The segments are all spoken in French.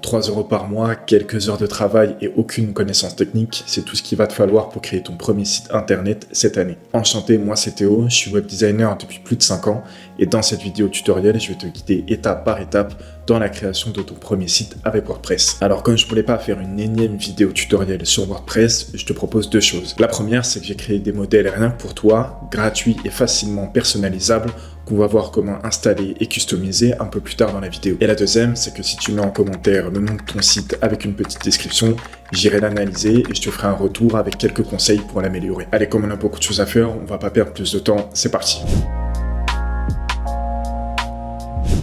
3 € par mois, quelques heures de travail et aucune connaissance technique, c'est tout ce qu'il va te falloir pour créer ton premier site internet cette année. Enchanté, moi c'est Théo, je suis web designer depuis plus de 5 ans et dans cette vidéo tutoriel, je vais te guider étape par étape dans la création de ton premier site avec WordPress. Alors comme je ne voulais pas faire une énième vidéo tutoriel sur WordPress, je te propose 2 choses. La première, c'est que j'ai créé des modèles rien que pour toi, gratuits et facilement personnalisables, qu'on va voir comment installer et customiser un peu plus tard dans la vidéo. Et la deuxième, c'est que si tu mets en commentaire le nom de ton site avec une petite description, j'irai l'analyser et je te ferai un retour avec quelques conseils pour l'améliorer. Allez, comme on a beaucoup de choses à faire, on va pas perdre plus de temps, c'est parti.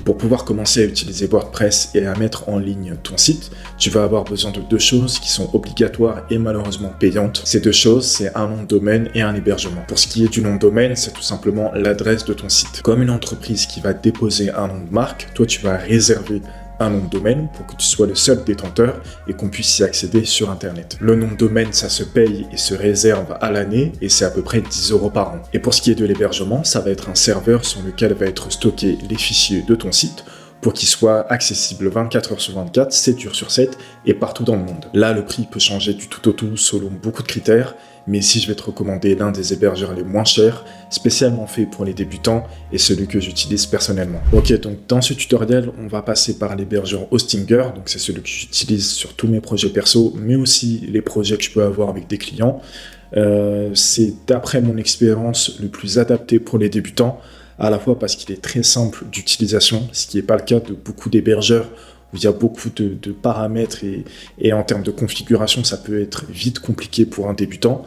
Pour pouvoir commencer à utiliser WordPress et à mettre en ligne ton site, tu vas avoir besoin de 2 choses qui sont obligatoires et malheureusement payantes. Ces 2 choses, c'est un nom de domaine et un hébergement. Pour ce qui est du nom de domaine, c'est tout simplement l'adresse de ton site. Comme une entreprise qui va déposer un nom de marque, toi tu vas réserver un nom de domaine pour que tu sois le seul détenteur et qu'on puisse y accéder sur Internet. Le nom de domaine, ça se paye et se réserve à l'année et c'est à peu près 10 € par an. Et pour ce qui est de l'hébergement, ça va être un serveur sur lequel va être stocké les fichiers de ton site pour qu'il soit accessible 24 heures sur 24, 7 jours sur 7 et partout dans le monde. Là, le prix peut changer du tout au tout selon beaucoup de critères, mais ici je vais te recommander l'un des hébergeurs les moins chers, spécialement fait pour les débutants et celui que j'utilise personnellement. Ok, donc dans ce tutoriel, on va passer par l'hébergeur Hostinger, donc c'est celui que j'utilise sur tous mes projets perso, mais aussi les projets que je peux avoir avec des clients. C'est d'après mon expérience le plus adapté pour les débutants, à la fois parce qu'il est très simple d'utilisation, ce qui n'est pas le cas de beaucoup d'hébergeurs où il y a beaucoup de paramètres et en termes de configuration, ça peut être vite compliqué pour un débutant.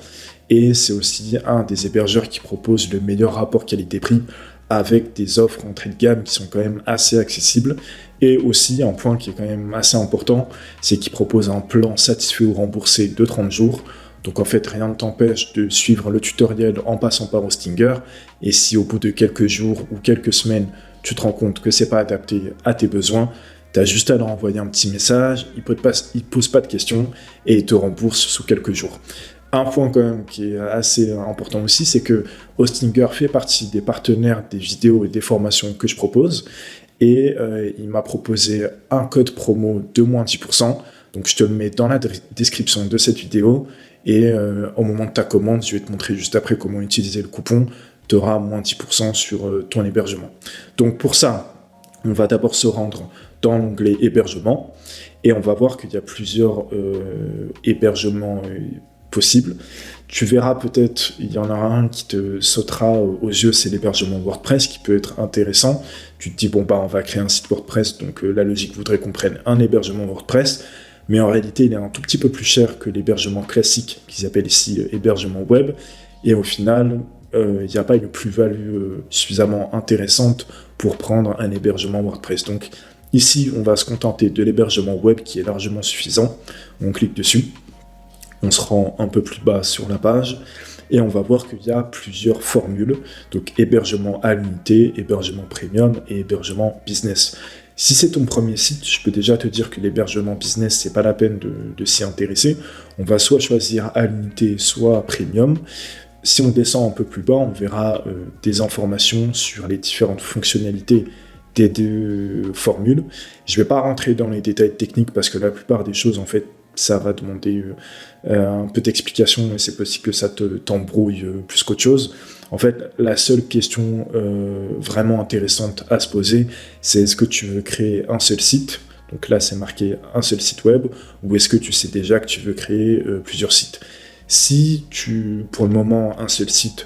Et c'est aussi un des hébergeurs qui propose le meilleur rapport qualité-prix avec des offres entrée de gamme qui sont quand même assez accessibles. Et aussi, un point qui est quand même assez important, c'est qu'il propose un plan satisfait ou remboursé de 30 jours. Donc en fait, rien ne t'empêche de suivre le tutoriel en passant par Hostinger. Et si au bout de quelques jours ou quelques semaines, tu te rends compte que c'est pas adapté à tes besoins, tu as juste à leur envoyer un petit message, il ne pose pas de questions et il te rembourse sous quelques jours. Un point quand même qui est assez important aussi, c'est que Hostinger fait partie des partenaires des vidéos et des formations que je propose. Et il m'a proposé un code promo de moins 10%. Donc je te le mets dans la description de cette vidéo. Et au moment de ta commande, je vais te montrer juste après comment utiliser le coupon. Tu auras moins 10% sur ton hébergement. Donc pour ça, on va d'abord se rendre dans l'onglet hébergement et on va voir qu'il y a plusieurs hébergements possibles. Tu verras peut-être, il y en aura un qui te sautera aux yeux, c'est l'hébergement WordPress qui peut être intéressant. Tu te dis, bon, on va créer un site WordPress, donc la logique voudrait qu'on prenne un hébergement WordPress. Mais en réalité, il est un tout petit peu plus cher que l'hébergement classique, qu'ils appellent ici hébergement web. Et au final, il n'y a pas une plus-value suffisamment intéressante pour prendre un hébergement WordPress. Donc ici, on va se contenter de l'hébergement web qui est largement suffisant. On clique dessus, on se rend un peu plus bas sur la page et on va voir qu'il y a plusieurs formules. Donc hébergement à l'unité, hébergement premium et hébergement business. Si c'est ton premier site, je peux déjà te dire que l'hébergement business, c'est pas la peine de s'y intéresser. On va soit choisir à l'unité, soit premium. Si on descend un peu plus bas, on verra des informations sur les différentes fonctionnalités des 2 formules. Je vais pas rentrer dans les détails techniques parce que la plupart des choses, en fait, ça va demander un peu d'explication et c'est possible que ça t'embrouille plus qu'autre chose. En fait, la seule question vraiment intéressante à se poser, c'est est-ce que tu veux créer un seul site ? Donc là, c'est marqué un seul site web, ou est-ce que tu sais déjà que tu veux créer plusieurs sites ? Si pour le moment, un seul site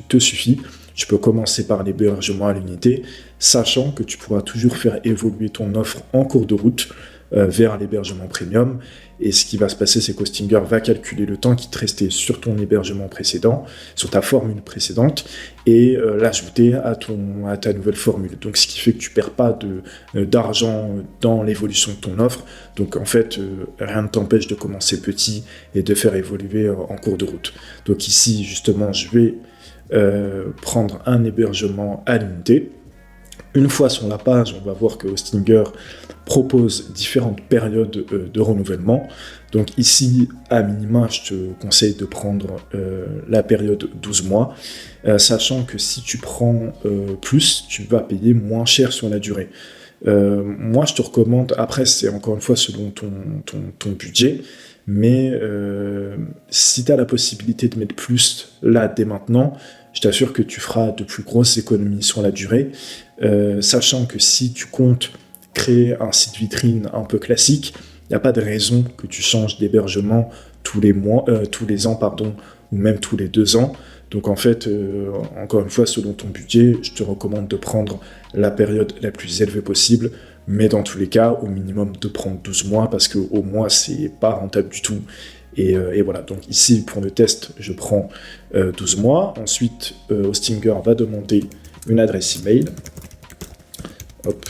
te suffit, tu peux commencer par l'hébergement à l'unité, sachant que tu pourras toujours faire évoluer ton offre en cours de route vers l'hébergement premium. Et ce qui va se passer, c'est qu'Hostinger va calculer le temps qui te restait sur ton hébergement précédent, sur ta formule précédente, et l'ajouter à ta nouvelle formule. Donc, ce qui fait que tu ne perds pas d'argent dans l'évolution de ton offre. Donc, en fait, rien ne t'empêche de commencer petit et de faire évoluer en cours de route. Donc, ici, justement, je vais prendre un hébergement à l'unité. Une fois sur la page, on va voir que Hostinger propose différentes périodes de renouvellement. Donc ici, à minima, je te conseille de prendre la période 12 mois, sachant que si tu prends plus, tu vas payer moins cher sur la durée. Moi, je te recommande, après, c'est encore une fois selon ton budget, mais si tu as la possibilité de mettre plus là dès maintenant, je t'assure que tu feras de plus grosses économies sur la durée, sachant que si tu comptes créer un site vitrine un peu classique, il n'y a pas de raison que tu changes d'hébergement tous les ans, pardon, ou même tous les 2 ans. Donc en fait, encore une fois, selon ton budget, je te recommande de prendre la période la plus élevée possible, mais dans tous les cas, au minimum de prendre 12 mois, parce qu'au mois, c'est pas rentable du tout. Et voilà, donc ici, pour le test, je prends 12 mois. Ensuite, Hostinger va demander une adresse email. Hop.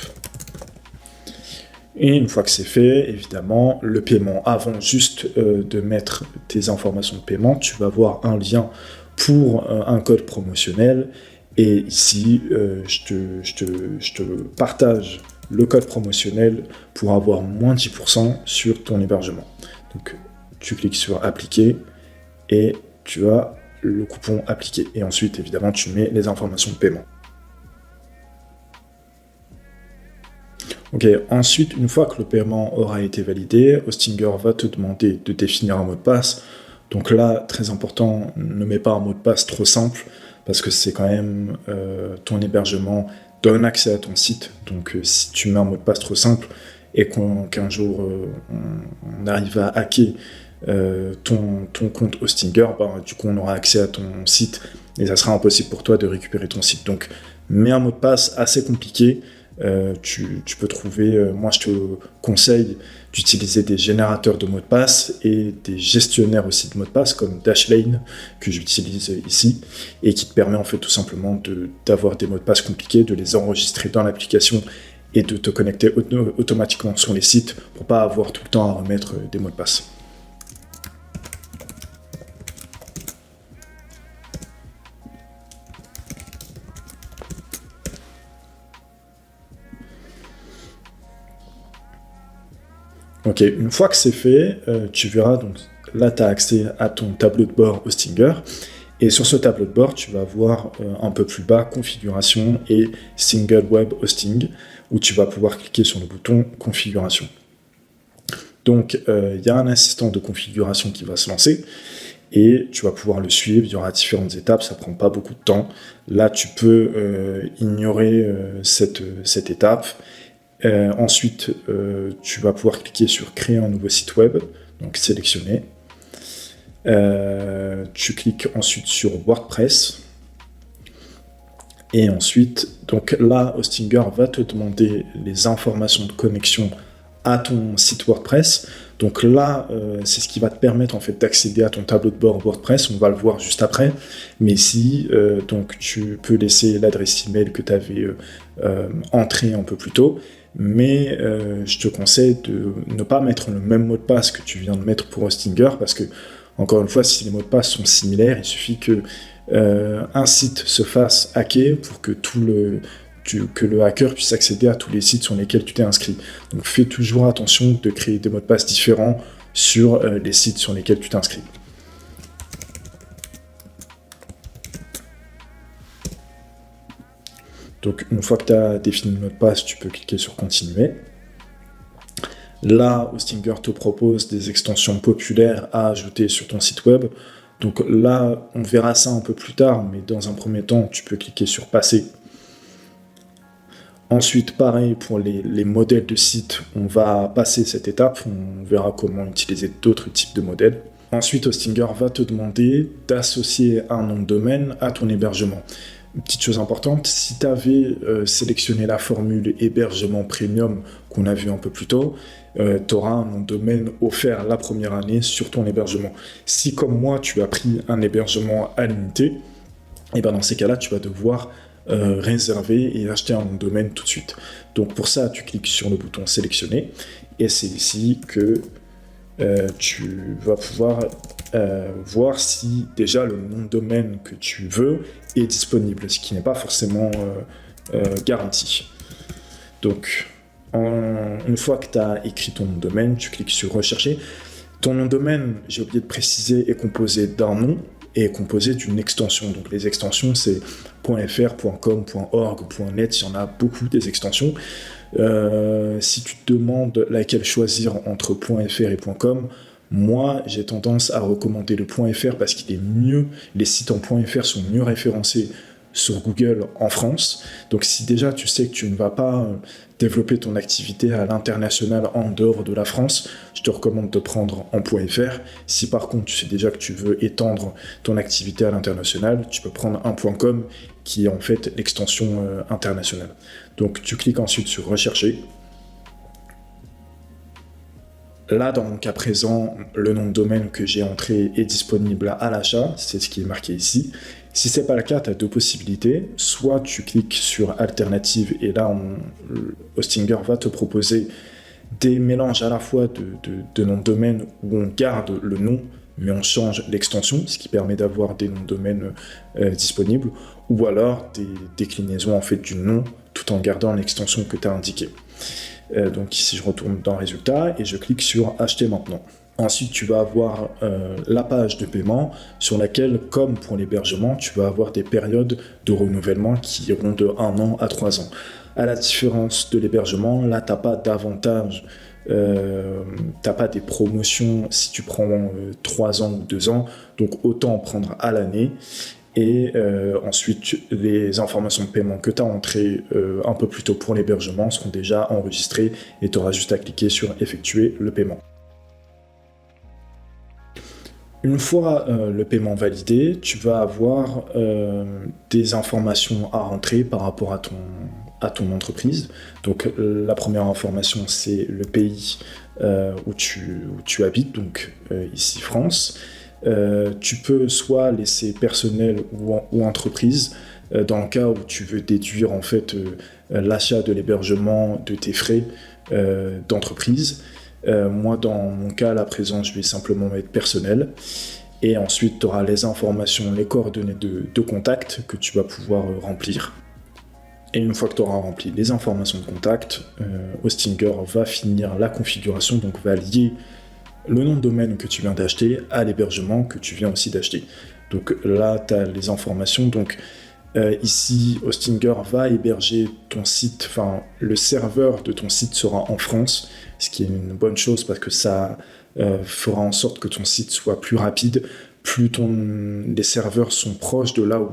Et une fois que c'est fait, évidemment, le paiement, avant juste de mettre tes informations de paiement, tu vas avoir un lien pour un code promotionnel. Et ici, je te partage le code promotionnel pour avoir moins 10% sur ton hébergement. Donc, tu cliques sur appliquer et tu as le coupon appliqué. Et ensuite, évidemment, tu mets les informations de paiement. Ok, ensuite, une fois que le paiement aura été validé, Hostinger va te demander de définir un mot de passe. Donc là, très important, ne mets pas un mot de passe trop simple, parce que c'est quand même ton hébergement donne accès à ton site. Donc si tu mets un mot de passe trop simple et qu'un jour on arrive à hacker ton compte Hostinger, du coup on aura accès à ton site et ça sera impossible pour toi de récupérer ton site. Donc mets un mot de passe assez compliqué. Tu peux trouver, moi je te conseille d'utiliser des générateurs de mots de passe et des gestionnaires aussi de mots de passe comme Dashlane que j'utilise ici et qui te permet en fait tout simplement d'avoir des mots de passe compliqués, de les enregistrer dans l'application et de te connecter automatiquement sur les sites pour pas avoir tout le temps à remettre des mots de passe. Ok, une fois que c'est fait, tu verras, donc là tu as accès à ton tableau de bord Hostinger, et sur ce tableau de bord, tu vas voir un peu plus bas configuration et single web hosting, où tu vas pouvoir cliquer sur le bouton configuration. Donc il y a un assistant de configuration qui va se lancer, et tu vas pouvoir le suivre, il y aura différentes étapes, ça prend pas beaucoup de temps. Là tu peux ignorer cette étape. Ensuite, tu vas pouvoir cliquer sur créer un nouveau site web, donc sélectionner. Tu cliques ensuite sur WordPress. Et ensuite, donc là, Hostinger va te demander les informations de connexion à ton site WordPress. Donc là, c'est ce qui va te permettre en fait d'accéder à ton tableau de bord WordPress. On va le voir juste après. Mais ici, donc tu peux laisser l'adresse email que tu avais entrée un peu plus tôt. Mais je te conseille de ne pas mettre le même mot de passe que tu viens de mettre pour Hostinger, parce que, encore une fois, si les mots de passe sont similaires, il suffit que un site se fasse hacker pour que que le hacker puisse accéder à tous les sites sur lesquels tu t'es inscrit. Donc fais toujours attention de créer des mots de passe différents sur les sites sur lesquels tu t'inscris. Donc une fois que tu as défini le mot de passe, tu peux cliquer sur continuer. Là, Hostinger te propose des extensions populaires à ajouter sur ton site web. Donc là, on verra ça un peu plus tard, mais dans un premier temps, tu peux cliquer sur passer. Ensuite, pareil pour les modèles de sites, on va passer cette étape, on verra comment utiliser d'autres types de modèles. Ensuite, Hostinger va te demander d'associer un nom de domaine à ton hébergement. Une petite chose importante, si tu avais sélectionné la formule hébergement premium qu'on a vu un peu plus tôt, tu auras un nom de domaine offert la première année sur ton hébergement. Si comme moi, tu as pris un hébergement à l'unité, et ben dans ces cas-là, tu vas devoir réserver et acheter un nom de domaine tout de suite. Donc pour ça, tu cliques sur le bouton sélectionner, et c'est ici que tu vas pouvoir voir si déjà le nom de domaine que tu veux est disponible, ce qui n'est pas forcément garanti. Donc, une fois que tu as écrit ton nom de domaine, tu cliques sur rechercher. Ton nom de domaine, j'ai oublié de préciser, est composé d'un nom et est composé d'une extension. Donc les extensions, c'est .fr, .com, .org, .net, il y en a beaucoup des extensions. Si tu te demandes laquelle choisir entre .fr et .com, moi, j'ai tendance à recommander le .fr parce qu'il est mieux, les sites en .fr sont mieux référencés sur Google en France. Donc si déjà tu sais que tu ne vas pas développer ton activité à l'international en dehors de la France, je te recommande de prendre en .fr. Si par contre tu sais déjà que tu veux étendre ton activité à l'international, tu peux prendre un .com qui est en fait l'extension internationale. Donc tu cliques ensuite sur rechercher. Là, dans mon cas présent, le nom de domaine que j'ai entré est disponible à l'achat, c'est ce qui est marqué ici. Si ce n'est pas le cas, tu as deux possibilités. Soit tu cliques sur Alternative et là, Hostinger va te proposer des mélanges à la fois de noms de domaine où on garde le nom, mais on change l'extension, ce qui permet d'avoir des noms de domaine disponibles, ou alors des déclinaisons en fait du nom tout en gardant l'extension que tu as indiquée. Donc ici, je retourne dans Résultats et je clique sur Acheter maintenant. Ensuite, tu vas avoir la page de paiement sur laquelle, comme pour l'hébergement, tu vas avoir des périodes de renouvellement qui iront de 1 an à 3 ans. À la différence de l'hébergement, là, tu n'as pas d'avantage, tu n'as pas des promotions si tu prends 3 ans ou 2 ans, donc autant en prendre à l'année. Et ensuite, les informations de paiement que tu as entrées un peu plus tôt pour l'hébergement seront déjà enregistrées et tu auras juste à cliquer sur effectuer le paiement. Une fois le paiement validé, tu vas avoir des informations à rentrer par rapport à ton entreprise. Donc la première information, c'est le pays où tu habites, donc ici France. Tu peux soit laisser personnel ou entreprise dans le cas où tu veux déduire en fait l'achat de l'hébergement de tes frais d'entreprise. Moi, dans mon cas, à présent, je vais simplement mettre personnel. Et ensuite, tu auras les informations, les coordonnées de contact que tu vas pouvoir remplir. Et une fois que tu auras rempli les informations de contact, Hostinger va finir la configuration, donc va lier le nom de domaine que tu viens d'acheter à l'hébergement que tu viens aussi d'acheter. Donc là, tu as les informations. Donc ici, Hostinger va héberger ton site, enfin le serveur de ton site sera en France, ce qui est une bonne chose parce que ça fera en sorte que ton site soit plus rapide. Plus les serveurs sont proches de là où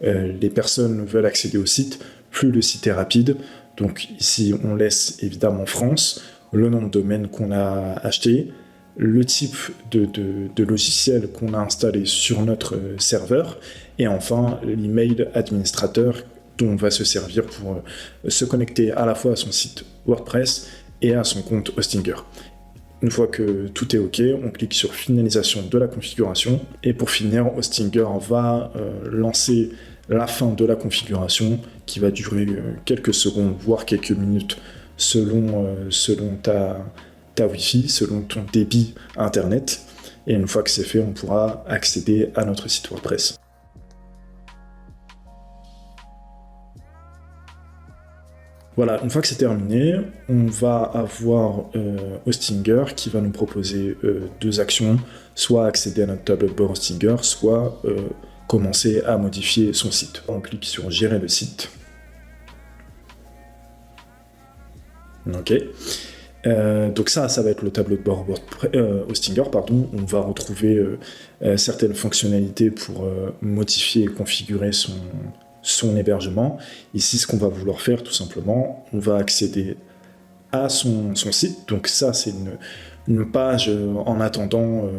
les personnes veulent accéder au site, plus le site est rapide. Donc ici, on laisse évidemment France, le nom de domaine qu'on a acheté, le type de logiciel qu'on a installé sur notre serveur, et enfin l'email administrateur dont on va se servir pour se connecter à la fois à son site WordPress et à son compte Hostinger. Une fois que tout est OK, on clique sur finalisation de la configuration, et pour finir, Hostinger va lancer la fin de la configuration qui va durer quelques secondes, voire quelques minutes selon ta Wi-Fi, selon ton débit Internet. Et une fois que c'est fait, on pourra accéder à notre site WordPress. Voilà, une fois que c'est terminé, on va avoir Hostinger qui va nous proposer deux actions, soit accéder à notre tableau de bord Hostinger, soit commencer à modifier son site. On clique sur Gérer le site. Ok. Donc ça va être le tableau de bord Hostinger, pardon. On va retrouver certaines fonctionnalités pour modifier et configurer son hébergement. Ici, ce qu'on va vouloir faire, tout simplement, on va accéder à son site. Donc ça, c'est une page en attendant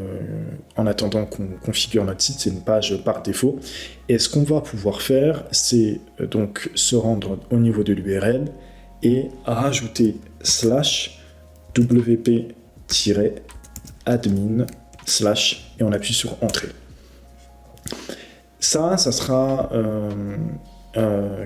qu'on configure notre site, c'est une page par défaut. Et ce qu'on va pouvoir faire, c'est donc se rendre au niveau de l'URL et rajouter /wp-admin/ et on appuie sur Entrée. Ça sera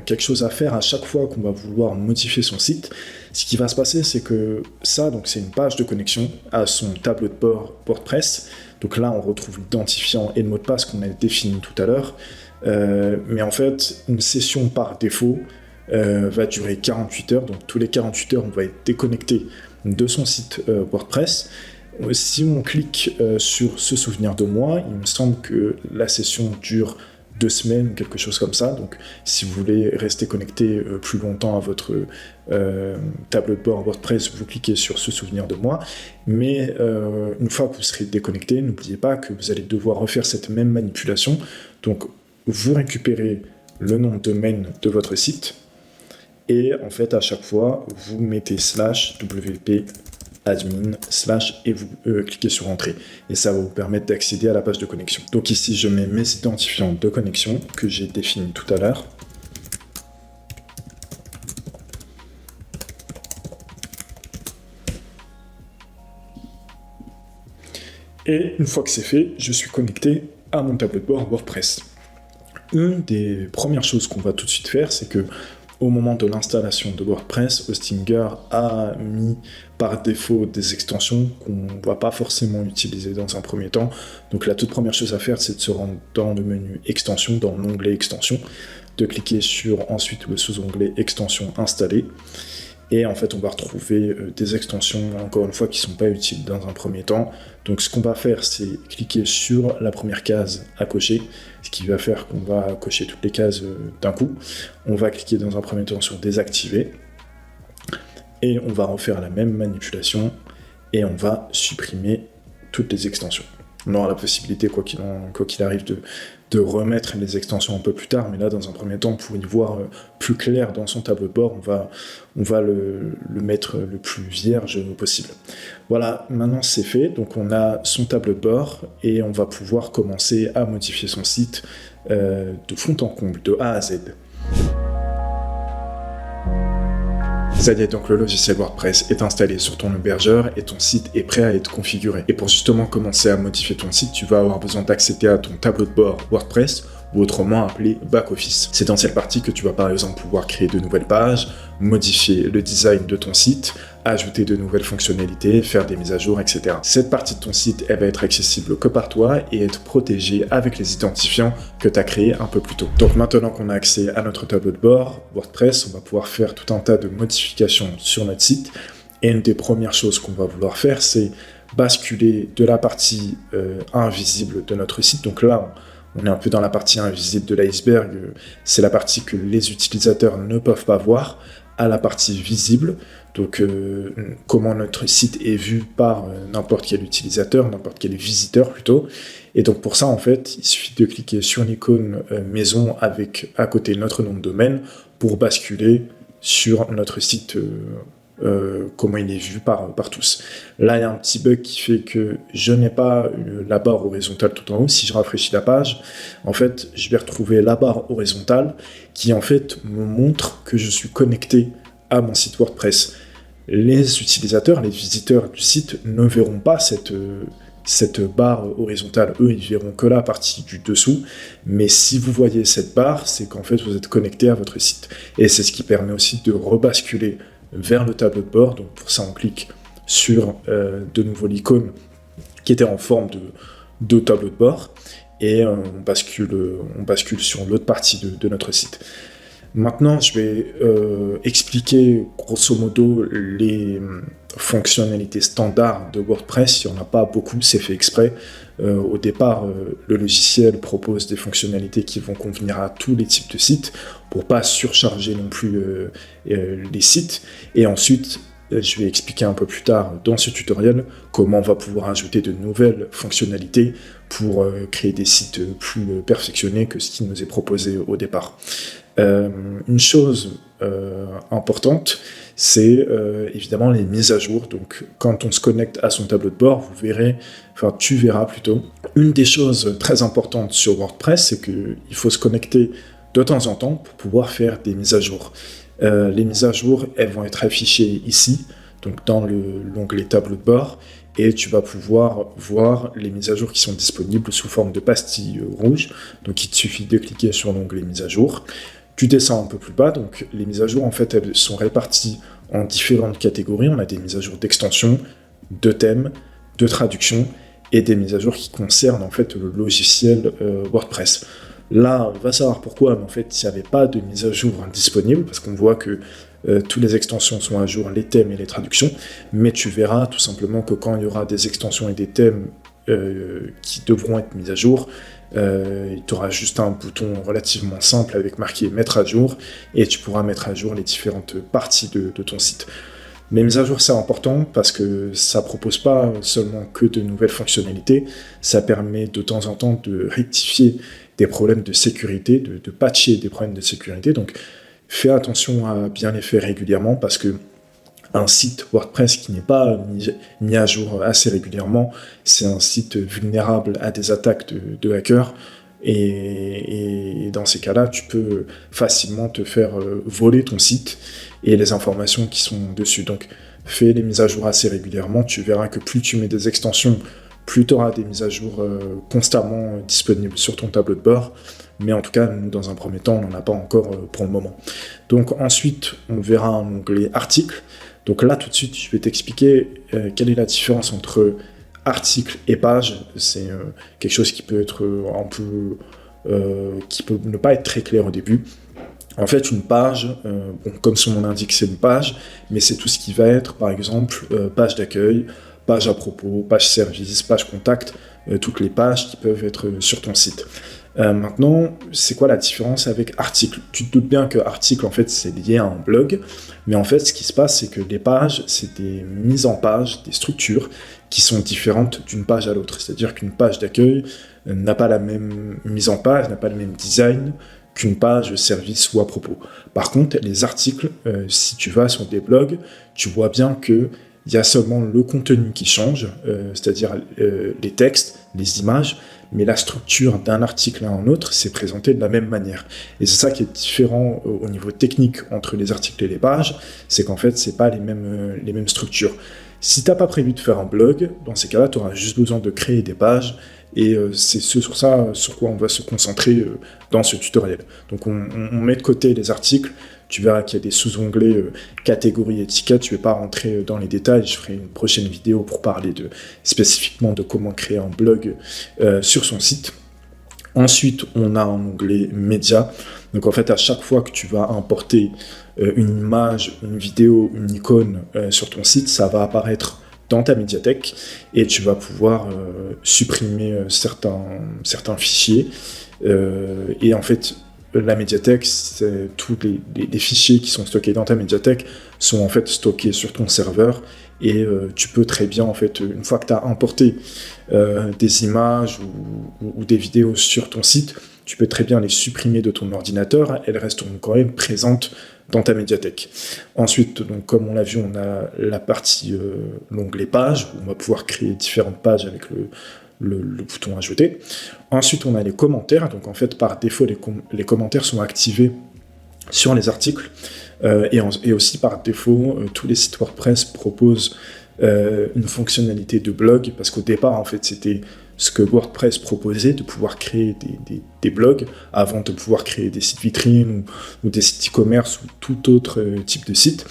quelque chose à faire à chaque fois qu'on va vouloir modifier son site. Ce qui va se passer, c'est que ça, donc c'est une page de connexion à son tableau de bord WordPress. Donc là, on retrouve l'identifiant et le mot de passe qu'on a défini tout à l'heure. Mais en fait, une session par défaut va durer 48 heures. Donc tous les 48 heures, on va être déconnecté de son site WordPress. Si on clique sur se souvenir de moi, il me semble que la session dure 2 semaines, quelque chose comme ça. Donc si vous voulez rester connecté plus longtemps à votre tableau de bord WordPress, vous cliquez sur ce souvenir de moi. Mais une fois que vous serez déconnecté, n'oubliez pas que vous allez devoir refaire cette même manipulation. Donc vous récupérez le nom de domaine de votre site et en fait à chaque fois vous mettez /wp admin / et vous cliquez sur entrée et ça va vous permettre d'accéder à la page de connexion. Donc ici je mets mes identifiants de connexion que j'ai définis tout à l'heure. Et une fois que c'est fait, je suis connecté à mon tableau de bord WordPress. Une des premières choses qu'on va tout de suite faire, c'est que au moment de l'installation de WordPress, Hostinger a mis par défaut des extensions qu'on ne va pas forcément utiliser dans un premier temps. Donc la toute première chose à faire, c'est de se rendre dans le menu extension, dans l'onglet extension, de cliquer sur ensuite le sous-onglet extension installée. Et en fait, on va retrouver des extensions, encore une fois, qui ne sont pas utiles dans un premier temps. Donc ce qu'on va faire, c'est cliquer sur la première case à cocher, ce qui va faire qu'on va cocher toutes les cases d'un coup. On va cliquer dans un premier temps sur désactiver. Et on va refaire la même manipulation et on va supprimer toutes les extensions. On aura la possibilité, quoi qu'il arrive, de remettre les extensions un peu plus tard, mais là, dans un premier temps, pour y voir plus clair dans son tableau de bord, on va le mettre le plus vierge possible. Voilà, maintenant c'est fait, donc on a son tableau de bord, et on va pouvoir commencer à modifier son site de fond en comble, de A à Z. Ça y est, donc le logiciel WordPress est installé sur ton hébergeur et ton site est prêt à être configuré. Et pour justement commencer à modifier ton site, tu vas avoir besoin d'accéder à ton tableau de bord WordPress, ou autrement appelé back-office. C'est dans cette partie que tu vas par exemple pouvoir créer de nouvelles pages, modifier le design de ton site, ajouter de nouvelles fonctionnalités, faire des mises à jour, etc. Cette partie de ton site, elle va être accessible que par toi et être protégée avec les identifiants que tu as créés un peu plus tôt. Donc maintenant qu'on a accès à notre tableau de bord WordPress, on va pouvoir faire tout un tas de modifications sur notre site. Et une des premières choses qu'on va vouloir faire, c'est basculer de la partie invisible de notre site. Donc là, on est un peu dans la partie invisible de l'iceberg, c'est la partie que les utilisateurs ne peuvent pas voir, à la partie visible, donc comment notre site est vu par n'importe quel utilisateur, n'importe quel visiteur plutôt. Et donc pour ça, en fait, il suffit de cliquer sur l'icône maison avec à côté notre nom de domaine pour basculer sur notre site comment il est vu par tous. Là, il y a un petit bug qui fait que je n'ai pas la barre horizontale tout en haut. Si je rafraîchis la page, en fait, je vais retrouver la barre horizontale qui, en fait, me montre que je suis connecté à mon site WordPress. Les utilisateurs, les visiteurs du site ne verront pas cette barre horizontale. Eux, ils verront que la partie du dessous. Mais si vous voyez cette barre, c'est qu'en fait, vous êtes connecté à votre site. Et c'est ce qui permet aussi de rebasculer vers le tableau de bord. Donc pour ça, on clique sur de nouveau l'icône qui était en forme de tableau de bord et on bascule sur l'autre partie de notre site. Maintenant, je vais expliquer grosso modo les fonctionnalités standards de WordPress. Il n'y en a pas beaucoup, c'est fait exprès. Au départ, le logiciel propose des fonctionnalités qui vont convenir à tous les types de sites pour pas surcharger non plus les sites. Et ensuite, je vais expliquer un peu plus tard dans ce tutoriel comment on va pouvoir ajouter de nouvelles fonctionnalités pour créer des sites plus perfectionnés que ce qui nous est proposé au départ. Une chose importante, c'est évidemment les mises à jour. Donc quand on se connecte à son tableau de bord, tu verras plutôt. Une des choses très importantes sur WordPress, c'est qu'il faut se connecter de temps en temps pour pouvoir faire des mises à jour. Les mises à jour, elles vont être affichées ici, donc dans l'onglet tableau de bord, et tu vas pouvoir voir les mises à jour qui sont disponibles sous forme de pastilles rouges. Donc il te suffit de cliquer sur l'onglet mises à jour. Tu descends un peu plus bas, donc les mises à jour, en fait, elles sont réparties en différentes catégories. On a des mises à jour d'extension, de thèmes, de traduction, et des mises à jour qui concernent en fait le logiciel WordPress. Là, on va savoir pourquoi, mais en fait, il n'y avait pas de mise à jour disponible, parce qu'on voit que toutes les extensions sont à jour, les thèmes et les traductions, mais tu verras tout simplement que quand il y aura des extensions et des thèmes qui devront être mises à jour. Tu auras juste un bouton relativement simple avec marqué mettre à jour et tu pourras mettre à jour les différentes parties de ton site. Les mises à jour, c'est important parce que ça propose pas seulement que de nouvelles fonctionnalités, ça permet de temps en temps de rectifier des problèmes de sécurité, de patcher des problèmes de sécurité. Donc fais attention à bien les faire régulièrement parce que un site WordPress qui n'est pas mis à jour assez régulièrement, c'est un site vulnérable à des attaques de hackers. Et dans ces cas-là, tu peux facilement te faire voler ton site et les informations qui sont dessus. Donc, fais les mises à jour assez régulièrement. Tu verras que plus tu mets des extensions, plus tu auras des mises à jour constamment disponibles sur ton tableau de bord. Mais en tout cas, nous, dans un premier temps, on n'en a pas encore pour le moment. Donc ensuite, on verra un onglet articles. Donc là, tout de suite, je vais t'expliquer quelle est la différence entre article et page. C'est quelque chose qui peut être un peu... qui peut ne pas être très clair au début. En fait, une page, comme son nom l'indique, c'est une page, mais c'est tout ce qui va être, par exemple, page d'accueil, page à propos, page service, page contact, toutes les pages qui peuvent être sur ton site. Maintenant, c'est quoi la différence avec article ? Tu te doutes bien que article, en fait, c'est lié à un blog, mais en fait, ce qui se passe, c'est que les pages, c'est des mises en page, des structures qui sont différentes d'une page à l'autre. C'est-à-dire qu'une page d'accueil n'a pas la même mise en page, n'a pas le même design qu'une page service ou à propos. Par contre, les articles, si tu vas sur des blogs, tu vois bien que il y a seulement le contenu qui change, c'est-à-dire les textes, les images, mais la structure d'un article à un autre, c'est présenté de la même manière. Et c'est ça qui est différent au niveau technique entre les articles et les pages, c'est qu'en fait, c'est pas les mêmes structures. Si t'as pas prévu de faire un blog, dans ces cas-là, tu auras juste besoin de créer des pages, et c'est sur ça sur quoi on va se concentrer dans ce tutoriel. Donc on met de côté les articles. Tu verras qu'il y a des sous-onglets catégories étiquettes. Je ne vais pas rentrer dans les détails. Je ferai une prochaine vidéo pour parler spécifiquement de comment créer un blog sur son site. Ensuite, on a un onglet médias. Donc en fait, à chaque fois que tu vas importer une image, une vidéo, une icône sur ton site, ça va apparaître dans ta médiathèque et tu vas pouvoir supprimer certains fichiers. Et en fait, la médiathèque, tous les fichiers qui sont stockés dans ta médiathèque sont en fait stockés sur ton serveur et tu peux très bien, en fait, une fois que tu as importé des images ou des vidéos sur ton site, tu peux très bien les supprimer de ton ordinateur, elles resteront quand même présentes dans ta médiathèque. Ensuite, donc, comme on l'a vu, on a la partie, l'onglet pages, où on va pouvoir créer différentes pages avec le bouton ajouter. Ensuite, on a les commentaires. Donc, en fait, par défaut, les commentaires sont activés sur les articles. Et aussi, par défaut, tous les sites WordPress proposent une fonctionnalité de blog, parce qu'au départ, en fait, c'était ce que WordPress proposait, de pouvoir créer des blogs avant de pouvoir créer des sites vitrines ou des sites e-commerce ou tout autre type de site.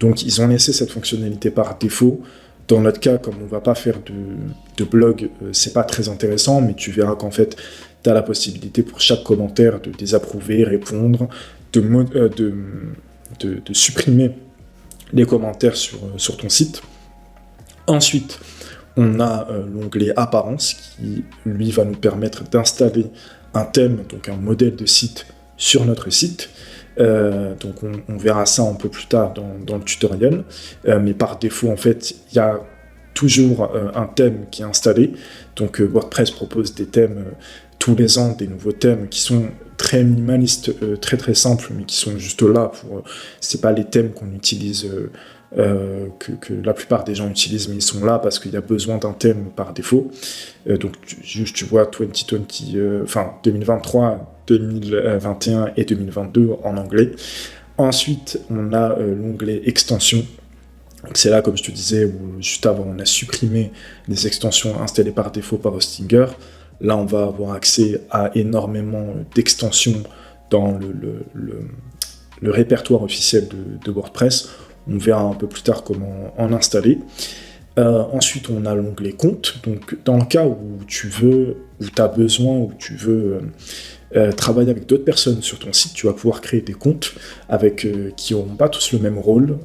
Donc, ils ont laissé cette fonctionnalité par défaut. Dans notre cas, comme on ne va pas faire de blog, c'est pas très intéressant, mais tu verras qu'en fait, tu as la possibilité pour chaque commentaire de désapprouver, répondre, de supprimer les commentaires sur ton site. Ensuite, on a l'onglet Apparence qui, lui, va nous permettre d'installer un thème, donc un modèle de site sur notre site. Donc on verra ça un peu plus tard dans le tutoriel. Mais par défaut, en fait, il y a toujours un thème qui est installé. Donc WordPress propose des thèmes tous les ans, des nouveaux thèmes qui sont très minimalistes, très très simples, mais qui sont juste là pour... c'est pas les thèmes qu'on utilise... que la plupart des gens utilisent, mais ils sont là parce qu'il y a besoin d'un thème par défaut. Donc tu vois 2023, 2021 et 2022 en anglais. Ensuite, on a l'onglet extensions. C'est là, comme je te disais, où juste avant, on a supprimé les extensions installées par défaut par Hostinger. Là, on va avoir accès à énormément d'extensions dans le répertoire officiel de WordPress. On verra un peu plus tard comment en installer. Ensuite, on a l'onglet compte. Donc, dans le cas où tu veux où tu as besoin, où tu veux travailler avec d'autres personnes sur ton site, tu vas pouvoir créer des comptes qui n'auront pas tous le même rôle.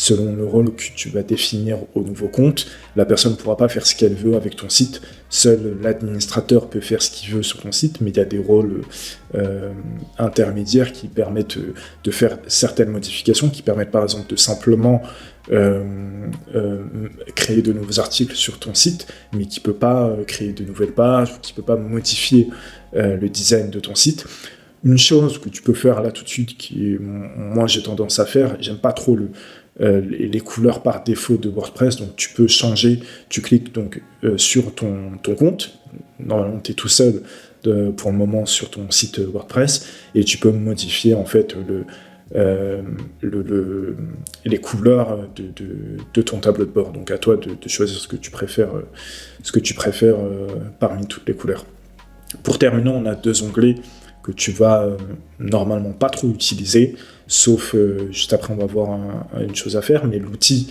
Selon le rôle que tu vas définir au nouveau compte, la personne ne pourra pas faire ce qu'elle veut avec ton site. Seul l'administrateur peut faire ce qu'il veut sur ton site, mais il y a des rôles intermédiaires qui permettent de faire certaines modifications, qui permettent par exemple de simplement créer de nouveaux articles sur ton site, mais qui ne peut pas créer de nouvelles pages, qui ne peut pas modifier le design de ton site. Une chose que tu peux faire là tout de suite, moi j'ai tendance à faire, j'aime pas trop les couleurs par défaut de WordPress, donc tu peux changer, tu cliques donc sur ton compte, normalement tu es tout seul pour le moment sur ton site WordPress, et tu peux modifier en fait les couleurs de ton tableau de bord. Donc à toi de choisir ce que tu préfères parmi toutes les couleurs. Pour terminer, on a 2 onglets que tu vas normalement pas trop utiliser, sauf juste après on va voir une chose à faire, mais l'outil,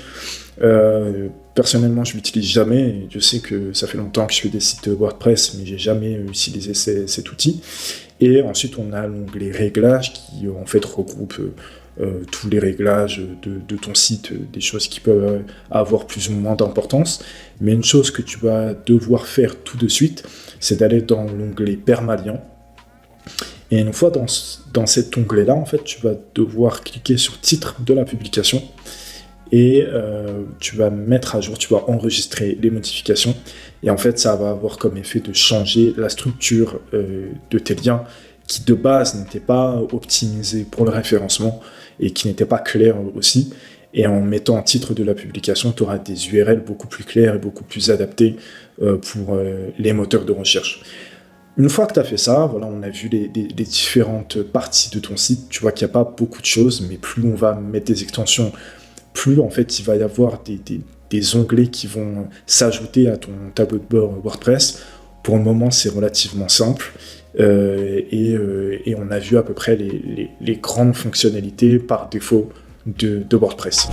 personnellement je l'utilise jamais, et je sais que ça fait longtemps que je fais des sites WordPress, mais j'ai jamais utilisé cet outil. Et ensuite on a l'onglet réglages qui en fait regroupe tous les réglages de ton site, des choses qui peuvent avoir plus ou moins d'importance. Mais une chose que tu vas devoir faire tout de suite, c'est d'aller dans l'onglet permalien. Et une fois dans cet onglet-là, en fait, tu vas devoir cliquer sur titre de la publication et tu vas mettre à jour, tu vas enregistrer les modifications. Et en fait, ça va avoir comme effet de changer la structure de tes liens qui de base n'étaient pas optimisés pour le référencement et qui n'étaient pas clairs aussi. Et en mettant un titre de la publication, tu auras des URL beaucoup plus clairs et beaucoup plus adaptés pour les moteurs de recherche. Une fois que tu as fait ça, voilà, on a vu les différentes parties de ton site. Tu vois qu'il n'y a pas beaucoup de choses, mais plus on va mettre des extensions, plus en fait il va y avoir des onglets qui vont s'ajouter à ton tableau de bord WordPress. Pour le moment, c'est relativement simple. Et on a vu à peu près les grandes fonctionnalités par défaut de WordPress.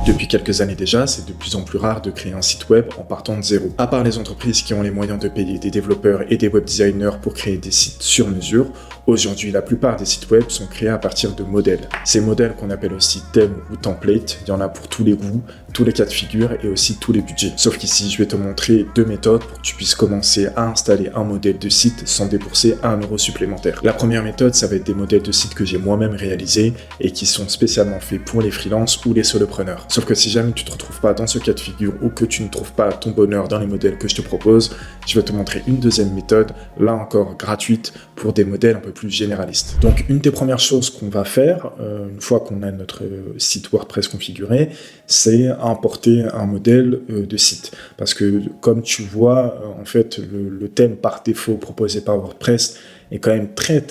Depuis quelques années déjà, c'est de plus en plus rare de créer un site web en partant de zéro. À part les entreprises qui ont les moyens de payer des développeurs et des web designers pour créer des sites sur mesure, aujourd'hui la plupart des sites web sont créés à partir de modèles. Ces modèles qu'on appelle aussi thèmes ou templates, il y en a pour tous les goûts, tous les cas de figure et aussi tous les budgets. Sauf qu'ici, je vais te montrer 2 méthodes pour que tu puisses commencer à installer un modèle de site sans débourser 1€ supplémentaire. La première méthode, ça va être des modèles de sites que j'ai moi-même réalisés et qui sont spécialement faits pour les freelances ou les solopreneurs. Sauf que si jamais tu te retrouves pas dans ce cas de figure ou que tu ne trouves pas ton bonheur dans les modèles que je te propose, je vais te montrer une deuxième méthode, là encore gratuite, pour des modèles un peu plus généralistes. Donc une des premières choses qu'on va faire, une fois qu'on a notre site WordPress configuré, c'est importer un modèle de site. Parce que comme tu vois, en fait, le thème par défaut proposé par WordPress est quand même très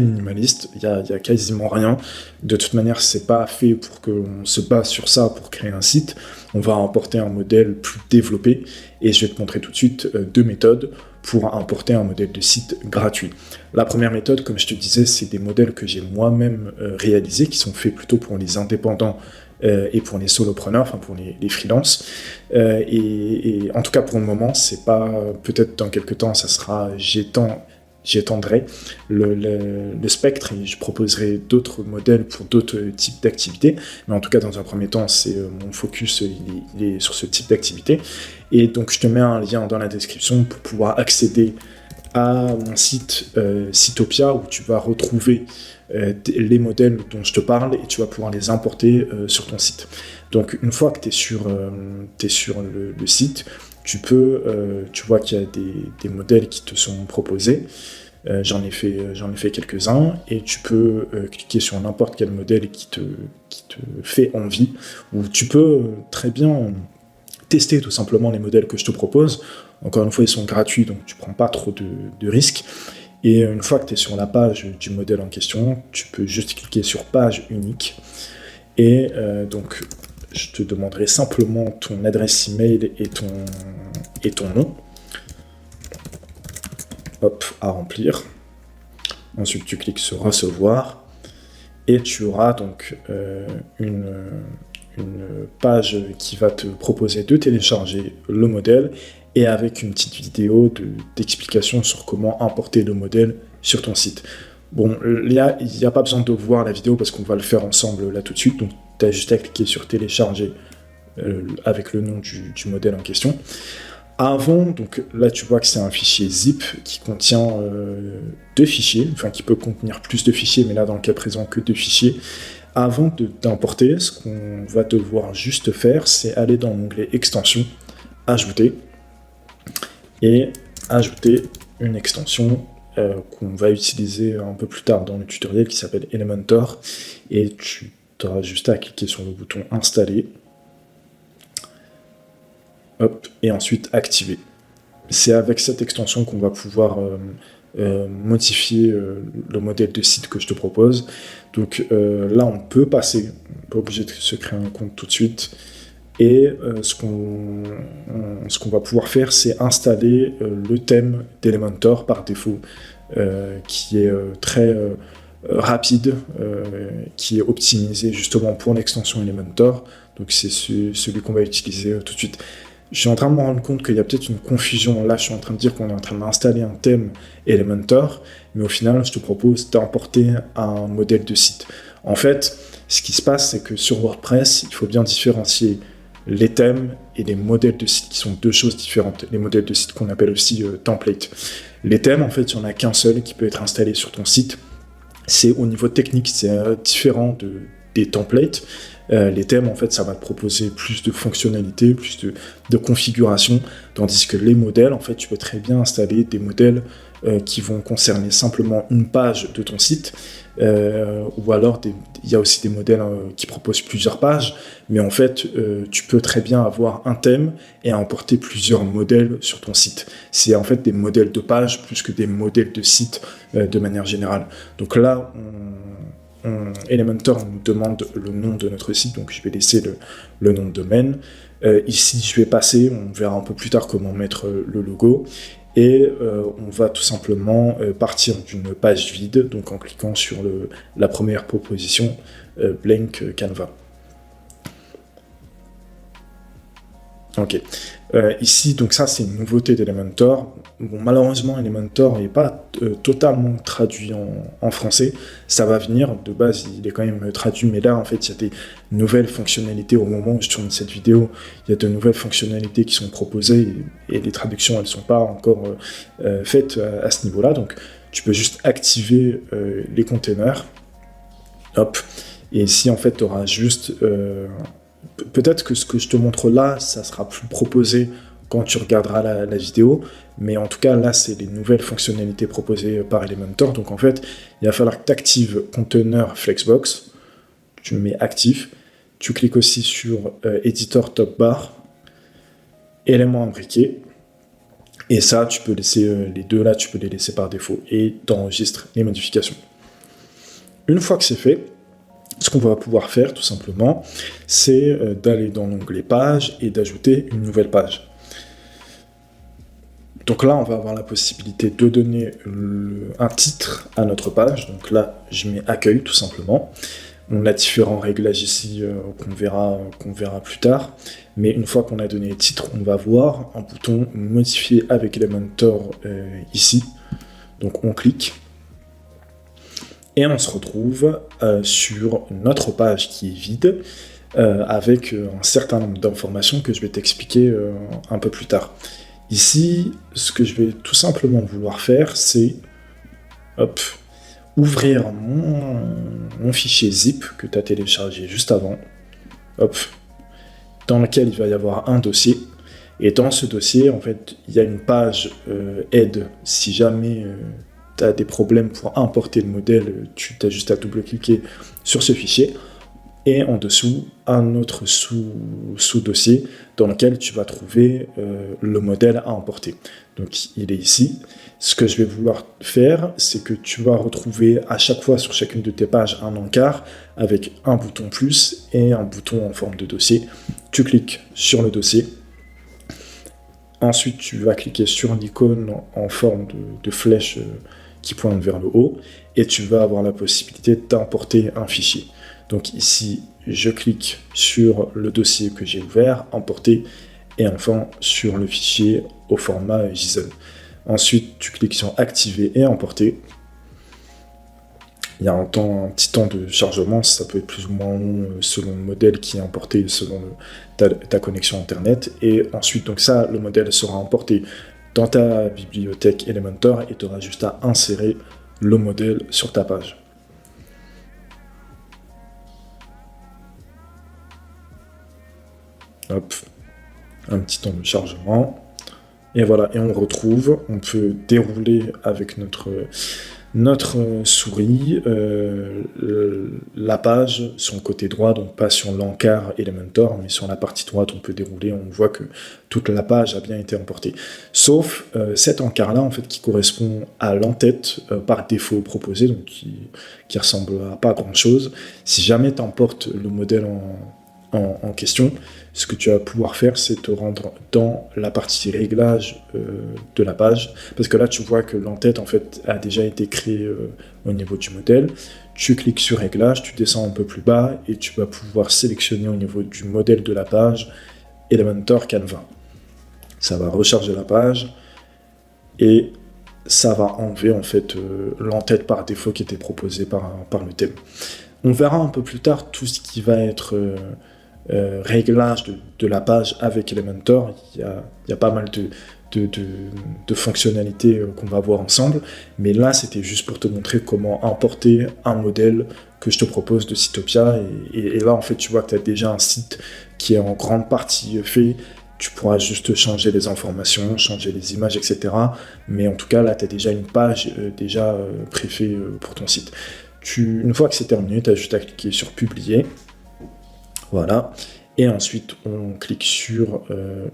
minimaliste. Il y a quasiment rien. De toute manière, c'est pas fait pour qu'on se base sur ça pour créer un site. On va importer un modèle plus développé et je vais te montrer tout de suite 2 méthodes pour importer un modèle de site gratuit. La première méthode, comme je te disais, c'est des modèles que j'ai moi-même réalisés, qui sont faits plutôt pour les indépendants et pour les solopreneurs, enfin pour les freelances. Et en tout cas, pour le moment, c'est pas, peut-être dans quelques temps, ça sera, j'étendrai le spectre et je proposerai d'autres modèles pour d'autres types d'activités. Mais en tout cas, dans un premier temps, c'est mon focus il est sur ce type d'activité. Et donc, je te mets un lien dans la description pour pouvoir accéder à mon site Sitopia où tu vas retrouver les modèles dont je te parle et tu vas pouvoir les importer sur ton site. Donc, une fois que tu es sur le site, tu vois qu'il y a des modèles qui te sont proposés. J'en ai fait quelques-uns et tu peux cliquer sur n'importe quel modèle qui te fait envie, ou tu peux très bien tester tout simplement les modèles que je te propose. Encore une fois, ils sont gratuits, donc tu prends pas trop de risques. Et une fois que tu es sur la page du modèle en question, tu peux juste cliquer sur page unique. Et donc, je te demanderai simplement ton adresse email et ton nom. Hop, à remplir. Ensuite, tu cliques sur recevoir. Et tu auras donc une page qui va te proposer de télécharger le modèle et avec une petite vidéo d'explication sur comment importer le modèle sur ton site. Bon, il n'y a pas besoin de voir la vidéo parce qu'on va le faire ensemble là tout de suite, donc tu as juste à cliquer sur télécharger avec le nom du modèle en question. Avant, donc là tu vois que c'est un fichier zip qui contient 2 fichiers, enfin qui peut contenir plus de fichiers, mais là dans le cas présent que 2 fichiers. Avant d'importer, ce qu'on va devoir juste faire, c'est aller dans l'onglet extension, ajouter, et ajouter une extension qu'on va utiliser un peu plus tard dans le tutoriel qui s'appelle Elementor, et tu auras juste à cliquer sur le bouton installer. Hop, et ensuite activer. C'est avec cette extension qu'on va pouvoir modifier le modèle de site que je te propose. Donc là, on peut passer, on n'est pas obligé de se créer un compte tout de suite. Et ce qu'on va pouvoir faire, c'est installer le thème d'Elementor par défaut, qui est très rapide, qui est optimisé justement pour l'extension Elementor. Donc c'est celui qu'on va utiliser tout de suite. Je suis en train de me rendre compte qu'il y a peut-être une confusion. Là, je suis en train de dire qu'on est en train d'installer un thème Elementor, mais au final, je te propose d'importer un modèle de site. En fait, ce qui se passe, c'est que sur WordPress, il faut bien différencier les thèmes et les modèles de site, qui sont 2 choses différentes. Les modèles de site qu'on appelle aussi template. Les thèmes, en fait, il n'y en a qu'un seul qui peut être installé sur ton site. C'est au niveau technique, c'est différent des templates. Les thèmes, en fait, ça va te proposer plus de fonctionnalités, plus de configuration, tandis que les modèles, en fait, tu peux très bien installer des modèles qui vont concerner simplement une page de ton site, ou alors il y a aussi des modèles qui proposent plusieurs pages, mais en fait, tu peux très bien avoir un thème et importer plusieurs modèles sur ton site. C'est en fait des modèles de page plus que des modèles de site de manière générale. Donc là, Elementor nous demande le nom de notre site, donc je vais laisser le nom de domaine. Ici, je vais passer, on verra un peu plus tard comment mettre le logo, et on va tout simplement partir d'une page vide, donc en cliquant sur la première proposition, Blank Canva. Ok. Ici, donc ça, c'est une nouveauté d'Elementor. Bon, malheureusement, Elementor n'est pas totalement traduit en français. Ça va venir. De base, il est quand même traduit, mais là, en fait, il y a des nouvelles fonctionnalités. Au moment où je tourne cette vidéo, il y a de nouvelles fonctionnalités qui sont proposées et les traductions, elles ne sont pas encore faites à ce niveau-là. Donc, tu peux juste activer les containers. Hop. Et ici, en fait, tu auras juste... peut-être que ce que je te montre là, ça sera plus proposé quand tu regarderas la vidéo, mais en tout cas, là, c'est les nouvelles fonctionnalités proposées par Elementor. Donc en fait, il va falloir que tu actives Container Flexbox, tu le mets actif, tu cliques aussi sur Editor Top Bar, éléments imbriqués, et ça, tu peux laisser les deux là, tu peux les laisser par défaut, et tu enregistres les modifications. Une fois que c'est fait, ce qu'on va pouvoir faire, tout simplement, c'est d'aller dans l'onglet page et d'ajouter une nouvelle page. Donc là, on va avoir la possibilité de donner un titre à notre page. Donc là, je mets accueil, tout simplement. On a différents réglages ici qu'on verra plus tard. Mais une fois qu'on a donné le titre, on va voir un bouton modifier avec Elementor ici. Donc on clique. Et on se retrouve sur notre page qui est vide, avec un certain nombre d'informations que je vais t'expliquer un peu plus tard. Ici, ce que je vais tout simplement vouloir faire, c'est ouvrir mon fichier zip que tu as téléchargé juste avant, dans lequel il va y avoir un dossier. Et dans ce dossier, en fait, il y a une page aide si jamais... tu as des problèmes pour importer le modèle, tu as juste à double-cliquer sur ce fichier. Et en dessous, un autre sous-dossier dans lequel tu vas trouver le modèle à importer. Donc, il est ici. Ce que je vais vouloir faire, c'est que tu vas retrouver à chaque fois sur chacune de tes pages un encart avec un bouton plus et un bouton en forme de dossier. Tu cliques sur le dossier. Ensuite, tu vas cliquer sur l'icône en forme de flèche qui pointe vers le haut et tu vas avoir la possibilité d'importer un fichier. Donc ici, je clique sur le dossier que j'ai ouvert, emporter, et enfin sur le fichier au format JSON. Ensuite, tu cliques sur activer et emporter. Il y a un petit temps de chargement, ça peut être plus ou moins long selon le modèle qui est importé, selon ta connexion internet. Et ensuite, donc ça, le modèle sera emporté dans ta bibliothèque Elementor et tu auras juste à insérer le modèle sur ta page. Hop, un petit temps de chargement. Et voilà, et on retrouve, on peut dérouler avec notre souris la page sur le côté droit, donc pas sur l'encart Elementor, mais sur la partie droite, on peut dérouler, on voit que toute la page a bien été emportée. Sauf cet encart-là, en fait, qui correspond à l'entête par défaut proposé, donc qui ressemble à pas grand-chose. Si jamais tu emportes le modèle en question, ce que tu vas pouvoir faire, c'est te rendre dans la partie réglage de la page, parce que là, tu vois que l'entête, en fait, a déjà été créée au niveau du modèle. Tu cliques sur réglage, tu descends un peu plus bas, et tu vas pouvoir sélectionner au niveau du modèle de la page Elementor Canva. Ça va recharger la page, et ça va enlever, en fait, l'entête par défaut qui était proposée par le thème. On verra un peu plus tard tout ce qui va être réglage de la page avec Elementor. Il y a pas mal de fonctionnalités qu'on va voir ensemble, mais là c'était juste pour te montrer comment importer un modèle que je te propose de Sitopia, et là en fait tu vois que tu as déjà un site qui est en grande partie fait. Tu pourras juste changer les informations, changer les images, etc. Mais en tout cas là tu as déjà une page préfaite pour ton site. Une fois que c'est terminé, tu as juste à cliquer sur publier. Voilà, et ensuite on clique sur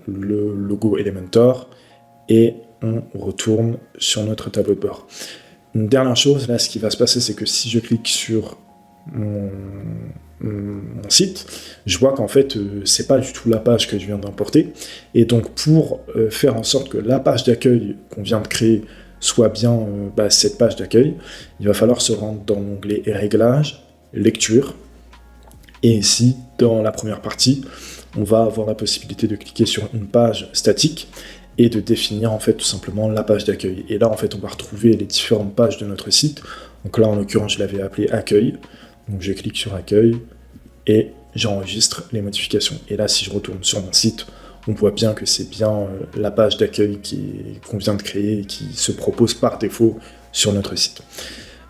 le logo Elementor et on retourne sur notre tableau de bord. Une dernière chose, là ce qui va se passer, c'est que si je clique sur mon site, je vois qu'en fait c'est pas du tout la page que je viens d'importer, et donc pour faire en sorte que la page d'accueil qu'on vient de créer soit bien cette page d'accueil, il va falloir se rendre dans l'onglet Réglages, Lecture. Et ici, dans la première partie, on va avoir la possibilité de cliquer sur une page statique et de définir en fait tout simplement la page d'accueil. Et là, en fait, on va retrouver les différentes pages de notre site. Donc là, en l'occurrence, je l'avais appelé accueil. Donc je clique sur accueil et j'enregistre les modifications. Et là, si je retourne sur mon site, on voit bien que c'est bien la page d'accueil qu'on vient de créer et qui se propose par défaut sur notre site.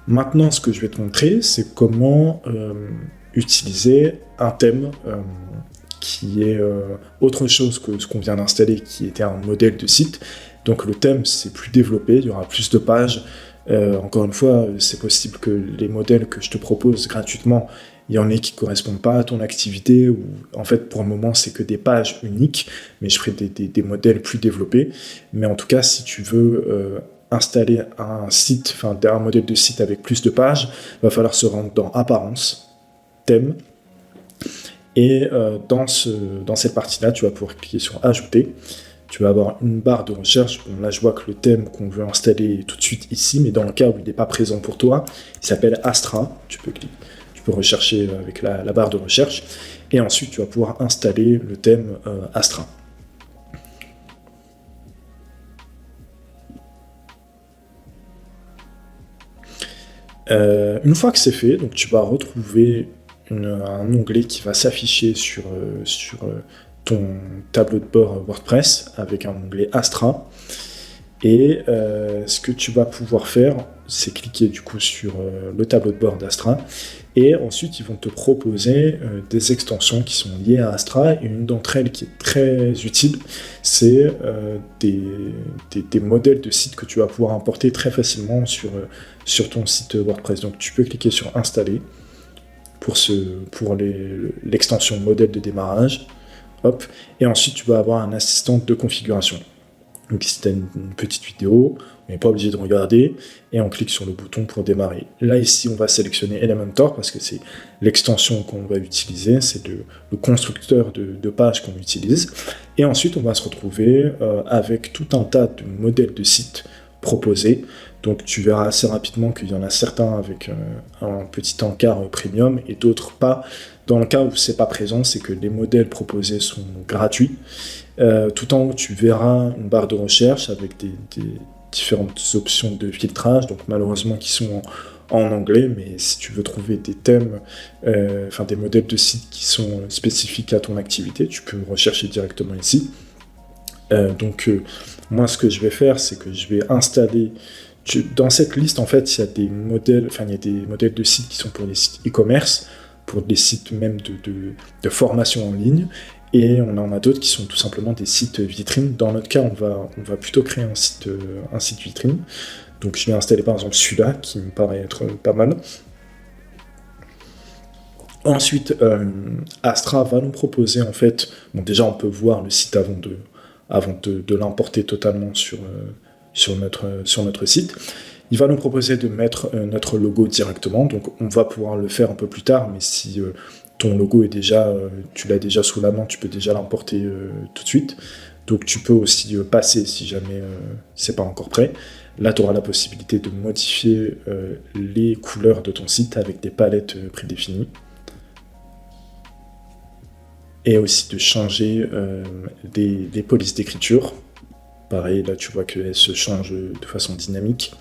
Maintenant, ce que je vais te montrer, c'est comment utiliser un thème qui est autre chose que ce qu'on vient d'installer, qui était un modèle de site. Donc le thème, c'est plus développé, il y aura plus de pages. Encore une fois, c'est possible que les modèles que je te propose gratuitement, il y en ait qui ne correspondent pas à ton activité, ou en fait pour le moment c'est que des pages uniques, mais je ferai des modèles plus développés. Mais en tout cas, si tu veux installer un site, enfin un modèle de site avec plus de pages, il va falloir se rendre dans Apparence, Thème, et dans cette partie-là, tu vas pouvoir cliquer sur Ajouter. Tu vas avoir une barre de recherche. Bon, là, je vois que le thème qu'on veut installer est tout de suite ici, mais dans le cas où il n'est pas présent pour toi, il s'appelle Astra. Tu peux rechercher avec la barre de recherche, et ensuite tu vas pouvoir installer le thème Astra. Une fois que c'est fait, donc tu vas retrouver un onglet qui va s'afficher sur ton tableau de bord WordPress avec un onglet Astra. Et ce que tu vas pouvoir faire, c'est cliquer du coup sur le tableau de bord d'Astra, et ensuite ils vont te proposer des extensions qui sont liées à Astra, et une d'entre elles qui est très utile, c'est des modèles de sites que tu vas pouvoir importer très facilement sur ton site WordPress. Donc tu peux cliquer sur Installer pour l'extension modèle de démarrage, hop, et ensuite tu vas avoir un assistant de configuration. Donc ici tu as une petite vidéo, on n'est pas obligé de regarder, et on clique sur le bouton pour démarrer. Là ici on va sélectionner Elementor parce que c'est l'extension qu'on va utiliser, c'est le constructeur de page qu'on utilise, et ensuite on va se retrouver avec tout un tas de modèles de sites proposés. Donc tu verras assez rapidement qu'il y en a certains avec un petit encart premium et d'autres pas. Dans le cas où c'est pas présent, c'est que les modèles proposés sont gratuits. Tout en haut, tu verras une barre de recherche avec des différentes options de filtrage, donc malheureusement qui sont en anglais, mais si tu veux trouver des thèmes, des modèles de sites qui sont spécifiques à ton activité, tu peux rechercher directement ici. Moi, ce que je vais faire, c'est que je vais installer. Dans cette liste, en fait, il y a des modèles de sites qui sont pour les sites e-commerce, pour des sites même de formation en ligne, et on en a d'autres qui sont tout simplement des sites vitrines. Dans notre cas, on va plutôt créer un site vitrine. Donc je vais installer par exemple celui-là, qui me paraît être pas mal. Ensuite, Astra va nous proposer en fait, bon déjà on peut voir le site avant de l'importer totalement sur notre site. Il va nous proposer de mettre notre logo directement, donc on va pouvoir le faire un peu plus tard, mais si ton logo est tu l'as déjà sous la main, tu peux déjà l'importer tout de suite. Donc tu peux aussi passer si jamais c'est pas encore prêt. Là, tu auras la possibilité de modifier les couleurs de ton site avec des palettes prédéfinies. Et aussi de changer les polices d'écriture. Pareil, là tu vois qu'elles se changent de façon dynamique.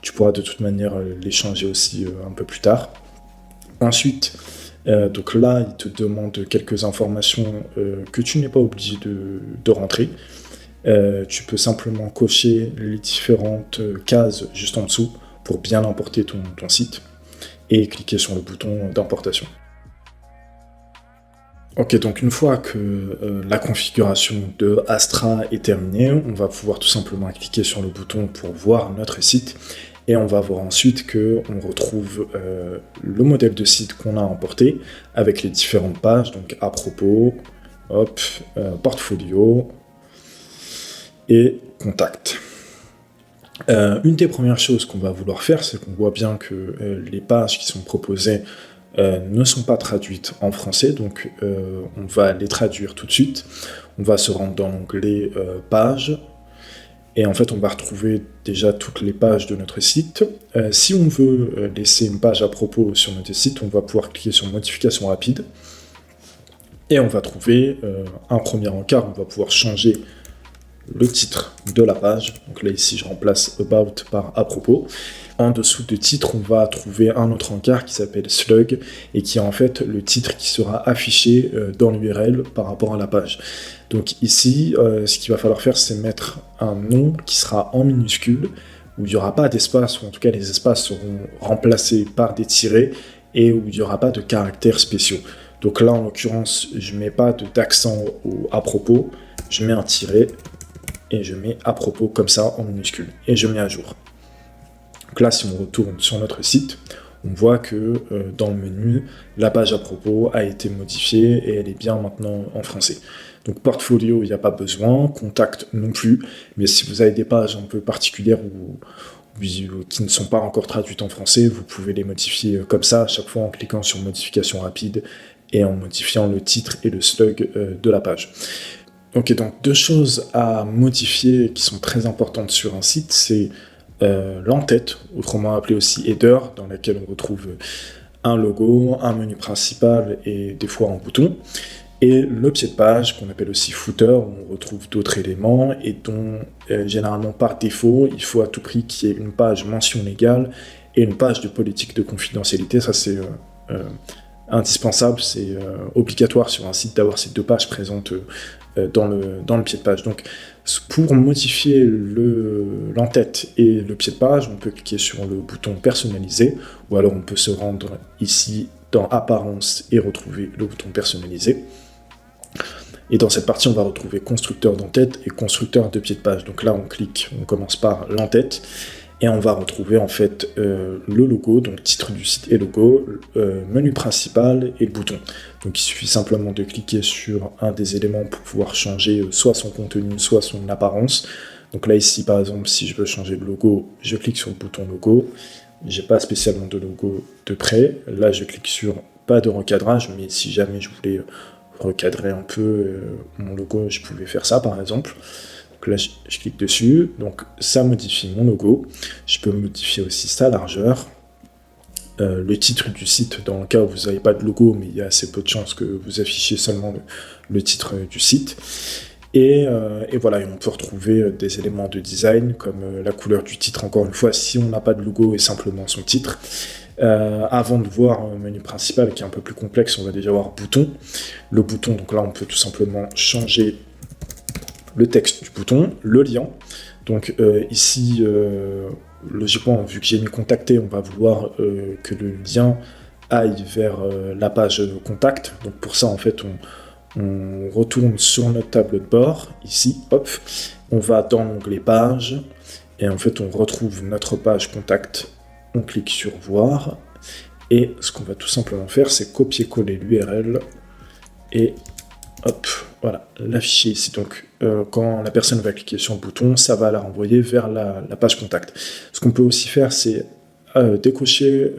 Tu pourras de toute manière les changer aussi un peu plus tard. Ensuite, donc là, il te demande quelques informations que tu n'es pas obligé de rentrer. Tu peux simplement cocher les différentes cases juste en dessous pour bien importer ton site et cliquer sur le bouton d'importation. Ok, donc une fois que la configuration de Astra est terminée, on va pouvoir tout simplement cliquer sur le bouton pour voir notre site et on va voir ensuite qu'on retrouve le modèle de site qu'on a importé avec les différentes pages, donc à propos, portfolio et contact. Une des premières choses qu'on va vouloir faire, c'est qu'on voit bien que les pages qui sont proposées ne sont pas traduites en français, donc on va les traduire tout de suite. On va se rendre dans l'onglet pages, et en fait on va retrouver déjà toutes les pages de notre site. Si on veut laisser une page à propos sur notre site, on va pouvoir cliquer sur modification rapide, et on va trouver un premier encart. On va pouvoir changer le titre de la page. Donc là ici je remplace about par à propos. En dessous de titre, on va trouver un autre encart qui s'appelle slug et qui est en fait le titre qui sera affiché dans l'URL par rapport à la page. Donc ici, ce qu'il va falloir faire, c'est mettre un nom qui sera en minuscule, où il n'y aura pas d'espace, ou en tout cas les espaces seront remplacés par des tirets et où il n'y aura pas de caractères spéciaux. Donc là, en l'occurrence, je ne mets pas d'accent à propos, je mets un tiret et je mets à propos comme ça en minuscule et je mets à jour. Donc là, si on retourne sur notre site, on voit que dans le menu, la page à propos a été modifiée et elle est bien maintenant en français. Donc portfolio, il n'y a pas besoin, contact non plus, mais si vous avez des pages un peu particulières qui ne sont pas encore traduites en français, vous pouvez les modifier comme ça, à chaque fois en cliquant sur modification rapide et en modifiant le titre et le slug de la page. Ok, donc deux choses à modifier qui sont très importantes sur un site, c'est l'entête, autrement appelée aussi header, dans laquelle on retrouve un logo, un menu principal et des fois un bouton, et le pied de page, qu'on appelle aussi footer, où on retrouve d'autres éléments et dont généralement par défaut, il faut à tout prix qu'il y ait une page mention légale et une page de politique de confidentialité. Ça c'est indispensable, c'est obligatoire sur un site d'avoir ces deux pages présentes dans le pied de page. Donc pour modifier l'entête et le pied de page, on peut cliquer sur le bouton personnaliser, ou alors on peut se rendre ici dans apparence et retrouver le bouton personnaliser. Et dans cette partie, on va retrouver constructeur d'entête et constructeur de pied de page. Donc là, on commence par l'entête, et on va retrouver en fait le logo, donc titre du site et logo, menu principal et le bouton. Donc il suffit simplement de cliquer sur un des éléments pour pouvoir changer soit son contenu, soit son apparence. Donc là ici par exemple, si je veux changer le logo, je clique sur le bouton logo. J'ai pas spécialement de logo de près. Là je clique sur pas de recadrage, mais si jamais je voulais recadrer un peu mon logo, je pouvais faire ça par exemple. Donc là, je clique dessus, donc ça modifie mon logo. Je peux modifier aussi sa largeur. Le titre du site, dans le cas où vous n'avez pas de logo, mais il y a assez peu de chances que vous affichiez seulement le titre du site. Et voilà, et on peut retrouver des éléments de design, comme la couleur du titre, encore une fois, si on n'a pas de logo et simplement son titre. Avant de voir un menu principal qui est un peu plus complexe, on va déjà voir bouton. Le bouton, donc là, on peut tout simplement changer le texte du bouton, le lien. Donc ici, logiquement, vu que j'ai mis contacter, on va vouloir que le lien aille vers la page contact. Donc pour ça, en fait, on retourne sur notre tableau de bord, ici, hop, on va dans l'onglet page, et en fait, on retrouve notre page contact. On clique sur voir, et ce qu'on va tout simplement faire, c'est copier-coller l'URL, et hop, voilà, l'afficher ici. Donc, quand la personne va cliquer sur le bouton, ça va la renvoyer vers la page contact. Ce qu'on peut aussi faire, c'est décocher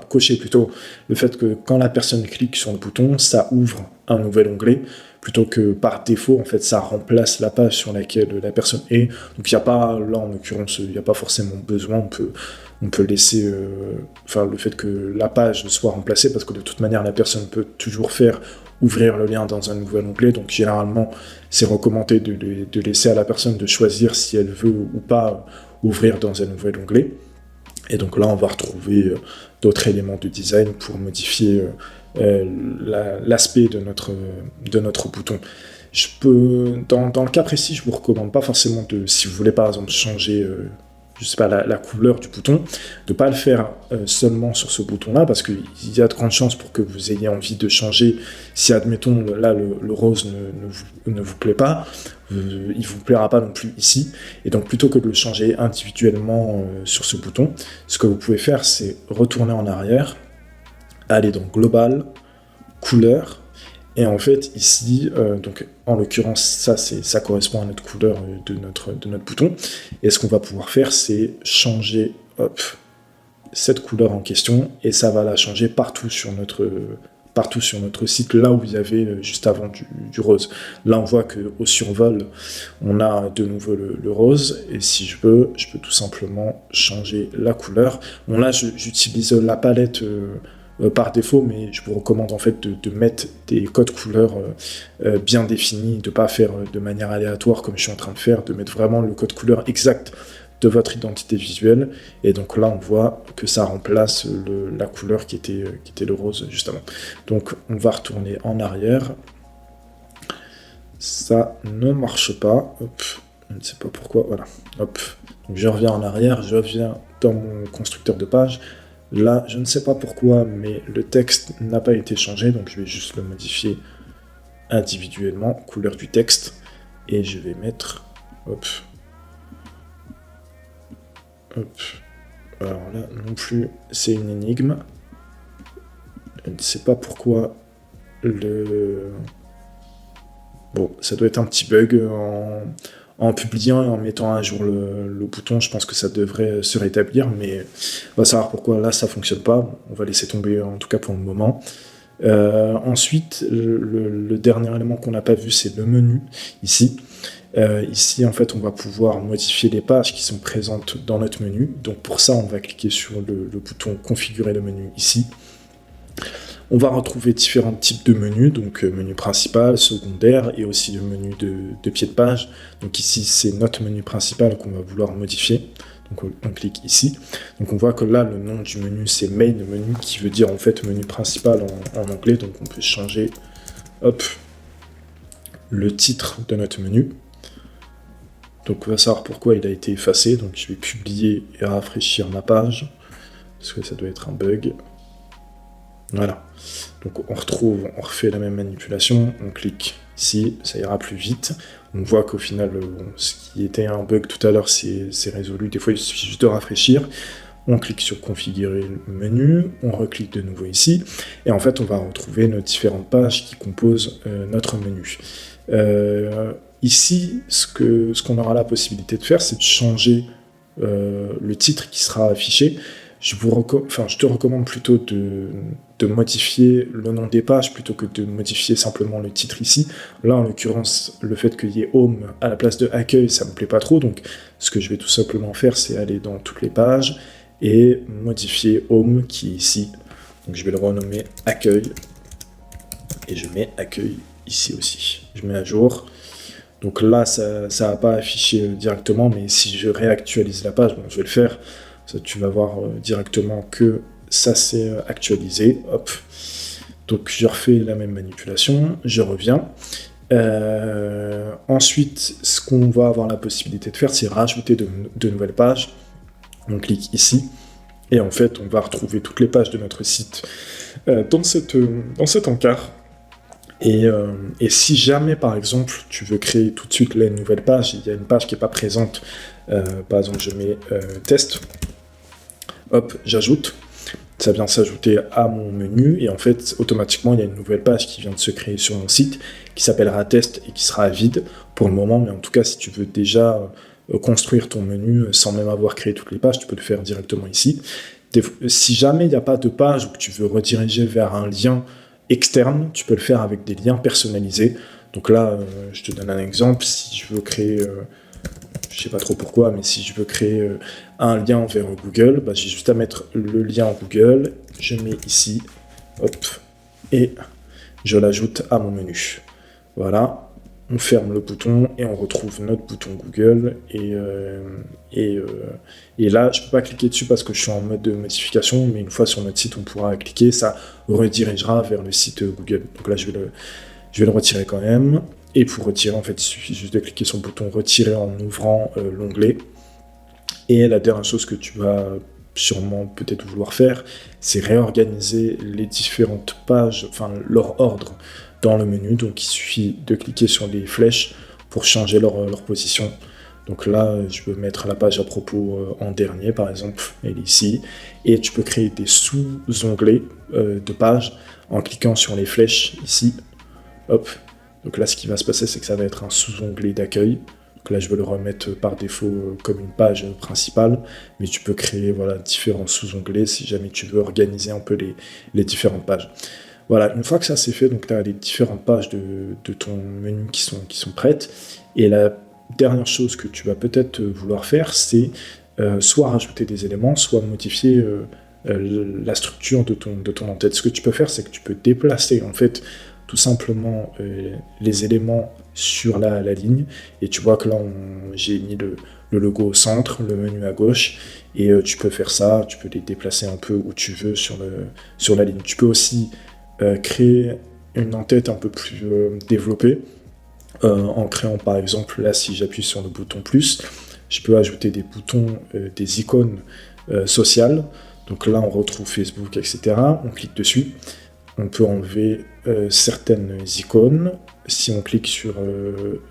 cocher plutôt le fait que quand la personne clique sur le bouton, ça ouvre un nouvel onglet, plutôt que par défaut, en fait, ça remplace la page sur laquelle la personne est. Donc, il n'y a pas, là, en l'occurrence, il n'y a pas forcément besoin, on peut laisser le fait que la page soit remplacée, parce que de toute manière, la personne peut toujours faire ouvrir le lien dans un nouvel onglet. Donc, généralement, c'est recommandé de laisser à la personne de choisir si elle veut ou pas ouvrir dans un nouvel onglet. Et donc là, on va retrouver d'autres éléments de design pour modifier l'aspect de notre bouton. Dans le cas précis, je vous recommande pas forcément si vous voulez par exemple changer la couleur du bouton, de pas le faire seulement sur ce bouton-là, parce qu'il y a de grandes chances pour que vous ayez envie de changer. Si admettons là le rose ne vous plaît pas, il vous plaira pas non plus ici, et donc plutôt que de le changer individuellement sur ce bouton, ce que vous pouvez faire, c'est retourner en arrière, aller dans global, couleur, et en fait ici, donc en l'occurrence ça correspond à notre couleur de notre bouton, et ce qu'on va pouvoir faire, c'est changer cette couleur en question, et ça va la changer partout sur notre site, là où il y avait juste avant du rose. Là, on voit qu'au survol, on a de nouveau le rose, et si je peux tout simplement changer la couleur. Bon, là, j'utilise la palette par défaut, mais je vous recommande en fait de mettre des codes couleurs bien définis, de ne pas faire de manière aléatoire comme je suis en train de faire, de mettre vraiment le code couleur exact de votre identité visuelle, et donc là on voit que ça remplace la couleur qui était le rose justement. Donc on va retourner en arrière, ça ne marche pas, hop, je ne sais pas pourquoi, voilà, hop, donc je reviens en arrière, je reviens dans mon constructeur de page, là je ne sais pas pourquoi, mais le texte n'a pas été changé, donc je vais juste le modifier individuellement, couleur du texte, et je vais mettre, hop, alors là non plus c'est une énigme, je ne sais pas pourquoi bon, ça doit être un petit bug en publiant et en mettant à jour le bouton. Je pense que ça devrait se rétablir, mais on va savoir pourquoi là ça fonctionne pas. On va laisser tomber en tout cas pour le moment. Ensuite, le dernier élément qu'on n'a pas vu, c'est le menu ici. Ici, en fait, on va pouvoir modifier les pages qui sont présentes dans notre menu. Donc pour ça, on va cliquer sur le bouton « Configurer le menu » ici. On va retrouver différents types de menus, donc menu principal, secondaire, et aussi le menu de pied de page. Donc ici, c'est notre menu principal qu'on va vouloir modifier. Donc on clique ici. Donc on voit que là, le nom du menu, c'est « Main Menu », qui veut dire en fait menu principal en anglais. Donc on peut changer, hop, le titre de notre menu. Donc on va savoir pourquoi il a été effacé, donc je vais publier et rafraîchir ma page, parce que ça doit être un bug. Voilà, donc on refait la même manipulation, on clique ici, ça ira plus vite. On voit qu'au final, ce qui était un bug tout à l'heure, c'est résolu. Des fois, il suffit juste de rafraîchir. On clique sur configurer le menu, on reclique de nouveau ici, et en fait, on va retrouver nos différentes pages qui composent notre menu. Ici, ce qu'on aura la possibilité de faire, c'est de changer le titre qui sera affiché. Je te recommande plutôt de modifier le nom des pages plutôt que de modifier simplement le titre ici. Là, en l'occurrence, le fait qu'il y ait home à la place de accueil, ça me plaît pas trop. Donc, ce que je vais tout simplement faire, c'est aller dans toutes les pages et modifier home qui est ici. Donc, je vais le renommer accueil et je mets accueil ici aussi. Je mets à jour. Donc là, ça va pas afficher directement, mais si je réactualise la page, bon, je vais le faire. Ça, tu vas voir directement que ça s'est actualisé. Hop. Donc je refais la même manipulation, je reviens. Ensuite, ce qu'on va avoir la possibilité de faire, c'est rajouter de nouvelles pages. On clique ici, et en fait, on va retrouver toutes les pages de notre site dans cet encart. Et si jamais, par exemple, tu veux créer tout de suite là, une nouvelle page, il y a une page qui n'est pas présente, par exemple, je mets test, hop, j'ajoute, ça vient s'ajouter à mon menu, et en fait, automatiquement, il y a une nouvelle page qui vient de se créer sur mon site, qui s'appellera test et qui sera vide pour le moment, mais en tout cas, si tu veux déjà construire ton menu sans même avoir créé toutes les pages, tu peux le faire directement ici. Si jamais il n'y a pas de page ou que tu veux rediriger vers un lien externe, tu peux le faire avec des liens personnalisés. Donc là, je te donne un exemple. Si je veux créer, je sais pas trop pourquoi, mais si je veux créer un lien vers Google, bah, j'ai juste à mettre le lien Google. Je mets ici, hop, et je l'ajoute à mon menu. Voilà. On ferme le bouton et on retrouve notre bouton Google. Et là, je ne peux pas cliquer dessus parce que je suis en mode de modification, mais une fois sur notre site, on pourra cliquer, ça redirigera vers le site Google. Donc là, je vais le retirer quand même. Et pour retirer, en fait, il suffit juste de cliquer sur le bouton retirer en ouvrant l'onglet. Et la dernière chose que tu vas sûrement peut-être vouloir faire, c'est réorganiser les différentes pages, enfin leur ordre dans le menu. Donc il suffit de cliquer sur les flèches pour changer leur position. Donc là, je peux mettre la page à propos en dernier, par exemple, elle est ici. Et tu peux créer des sous-onglets de pages en cliquant sur les flèches ici. Hop. Donc là, ce qui va se passer, c'est que ça va être un sous-onglet d'accueil. Donc là, je vais le remettre par défaut comme une page principale. Mais tu peux créer voilà, différents sous-onglets si jamais tu veux organiser un peu les différentes pages. Voilà, une fois que ça c'est fait, donc tu as les différentes pages de ton menu qui sont prêtes. Et la dernière chose que tu vas peut-être vouloir faire, c'est soit rajouter des éléments, soit modifier la structure de ton en-tête. Ce que tu peux faire, c'est que tu peux déplacer en fait tout simplement les éléments sur la ligne. Et tu vois que là, j'ai mis le logo au centre, le menu à gauche. Et tu peux faire ça, tu peux les déplacer un peu où tu veux sur la ligne. Tu peux aussi créer une en-tête un peu plus développée en créant par exemple, là si j'appuie sur le bouton plus, je peux ajouter des boutons, des icônes sociales. Donc là on retrouve Facebook, etc. On clique dessus, on peut enlever certaines icônes. Si on clique sur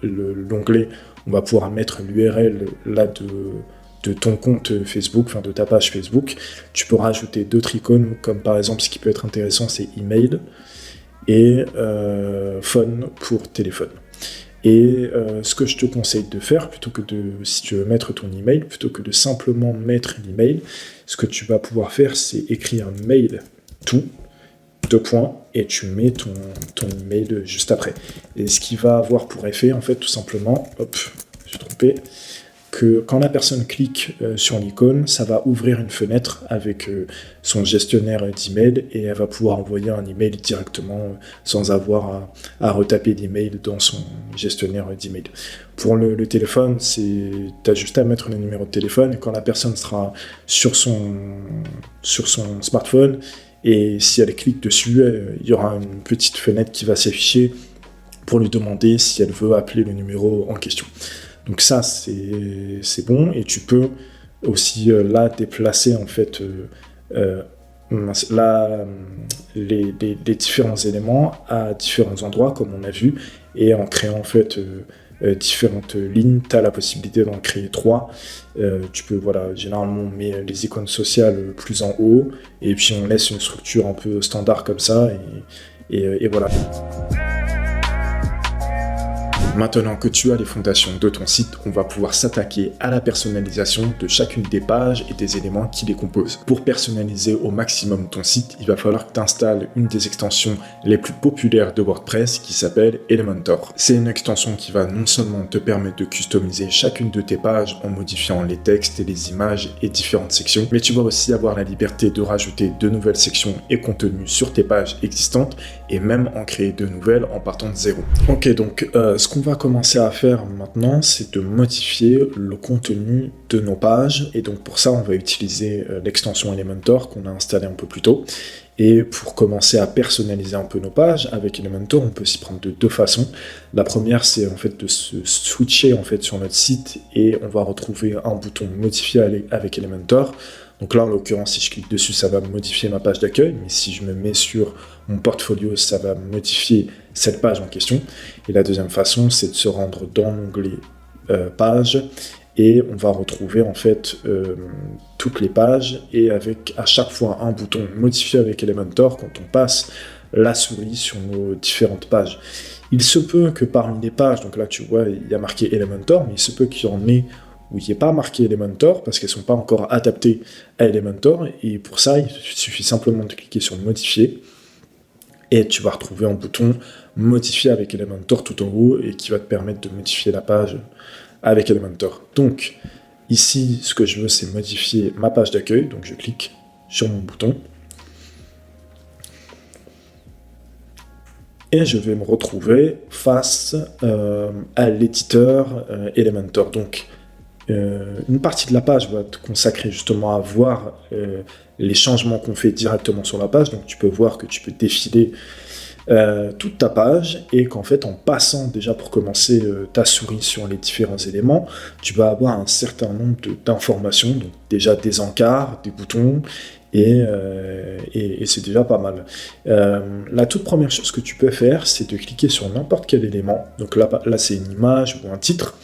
l'onglet, on va pouvoir mettre l'URL là de ton compte Facebook, enfin de ta page Facebook. Tu peux rajouter d'autres icônes, comme par exemple, ce qui peut être intéressant, c'est email et phone pour téléphone. Et ce que je te conseille de faire, si tu veux mettre ton email, plutôt que de simplement mettre l'email, ce que tu vas pouvoir faire, c'est écrire mail tout, 2 points, et tu mets ton email juste après. Et ce qui va avoir pour effet, en fait, tout simplement, hop, je suis trompé, que quand la personne clique sur l'icône, ça va ouvrir une fenêtre avec son gestionnaire d'email et elle va pouvoir envoyer un email directement sans avoir à retaper l'email dans son gestionnaire d'email. Pour le téléphone, tu as juste à mettre le numéro de téléphone et quand la personne sera sur son smartphone et si elle clique dessus, il y aura une petite fenêtre qui va s'afficher pour lui demander si elle veut appeler le numéro en question. Donc ça, c'est bon, et tu peux aussi là déplacer en fait les différents éléments à différents endroits, comme on a vu, et en créant en fait différentes lignes, tu as la possibilité d'en créer 3. Tu peux, voilà, généralement on met les icônes sociales plus en haut, et puis on laisse une structure un peu standard comme ça, et voilà. Maintenant que tu as les fondations de ton site, on va pouvoir s'attaquer à la personnalisation de chacune des pages et des éléments qui les composent. Pour personnaliser au maximum ton site, il va falloir que tu installes une des extensions les plus populaires de WordPress qui s'appelle Elementor. C'est une extension qui va non seulement te permettre de customiser chacune de tes pages en modifiant les textes et les images et différentes sections, mais tu vas aussi avoir la liberté de rajouter de nouvelles sections et contenus sur tes pages existantes et même en créer de nouvelles en partant de zéro. Ok, donc ce qu'on va commencer à faire maintenant, c'est de modifier le contenu de nos pages, et donc pour ça on va utiliser l'extension Elementor qu'on a installée un peu plus tôt. Et pour commencer à personnaliser un peu nos pages avec Elementor, on peut s'y prendre de deux façons. La première, c'est en fait de se switcher en fait sur notre site et on va retrouver un bouton modifier avec Elementor. Donc là, en l'occurrence, si je clique dessus, ça va modifier ma page d'accueil, mais si je me mets sur mon portfolio, ça va modifier cette page en question. Et la deuxième façon, c'est de se rendre dans l'onglet Pages, et on va retrouver en fait toutes les pages, et avec à chaque fois un bouton modifier avec Elementor quand on passe la souris sur nos différentes pages. Il se peut que parmi les pages, donc là tu vois, il y a marqué Elementor, mais il se peut qu'il y en ait où il n'y ait pas marqué Elementor, parce qu'elles ne sont pas encore adaptées à Elementor, et pour ça, il suffit simplement de cliquer sur Modifier, et tu vas retrouver un bouton Modifier avec Elementor tout en haut, et qui va te permettre de modifier la page avec Elementor. Donc, ici, ce que je veux, c'est modifier ma page d'accueil, donc je clique sur mon bouton, et je vais me retrouver face à l'éditeur Elementor. Donc, une partie de la page va te consacrer justement à voir les changements qu'on fait directement sur la page. Donc tu peux voir que tu peux défiler toute ta page, et qu'en fait en passant déjà pour commencer ta souris sur les différents éléments, tu vas avoir un certain nombre d'informations, donc déjà des encarts, des boutons, et c'est déjà pas mal. La toute première chose que tu peux faire, c'est de cliquer sur n'importe quel élément. Donc là c'est une image ou un titre.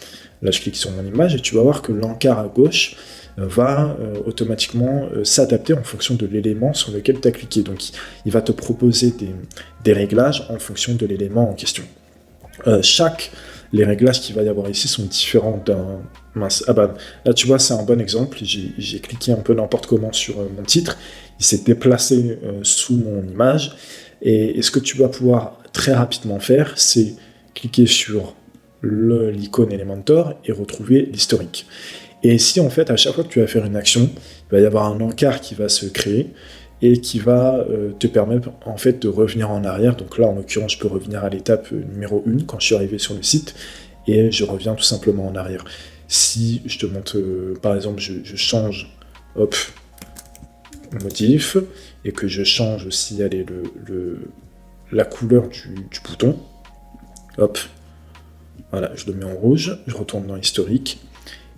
Là, je clique sur mon image et tu vas voir que l'encart à gauche va automatiquement s'adapter en fonction de l'élément sur lequel tu as cliqué. Donc, il va te proposer des réglages en fonction de l'élément en question. Les réglages qu'il va y avoir ici sont différents d'un... Mince, là, tu vois, c'est un bon exemple. J'ai cliqué un peu n'importe comment sur mon titre. Il s'est déplacé sous mon image. Et ce que tu vas pouvoir très rapidement faire, c'est cliquer sur l'icône Elementor et retrouver l'historique. Et ici, en fait, à chaque fois que tu vas faire une action, il va y avoir un encart qui va se créer et qui va te permettre en fait de revenir en arrière. Donc là, en l'occurrence, je peux revenir à l'étape numéro 1 quand je suis arrivé sur le site, et je reviens tout simplement en arrière. Si je te montre, par exemple, je change, hop, modif, et que je change aussi, allez, la couleur du bouton, hop, voilà, je le mets en rouge, je retourne dans l'historique,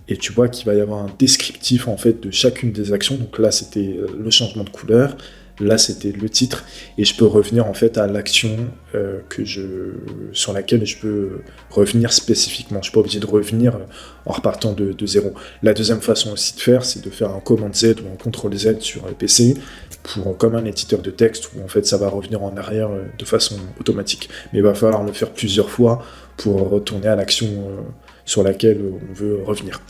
et tu vois qu'il va y avoir un descriptif en fait de chacune des actions. Donc là, c'était le changement de couleur, là, c'était le titre, et je peux revenir en fait à l'action sur laquelle je peux revenir spécifiquement. Je suis pas obligé de revenir en repartant de zéro. La deuxième façon aussi de faire, c'est de faire un Command Z ou un Ctrl Z sur PC, comme un éditeur de texte, où en fait ça va revenir en arrière de façon automatique. Mais il va falloir le faire plusieurs fois pour retourner à l'action sur laquelle on veut revenir.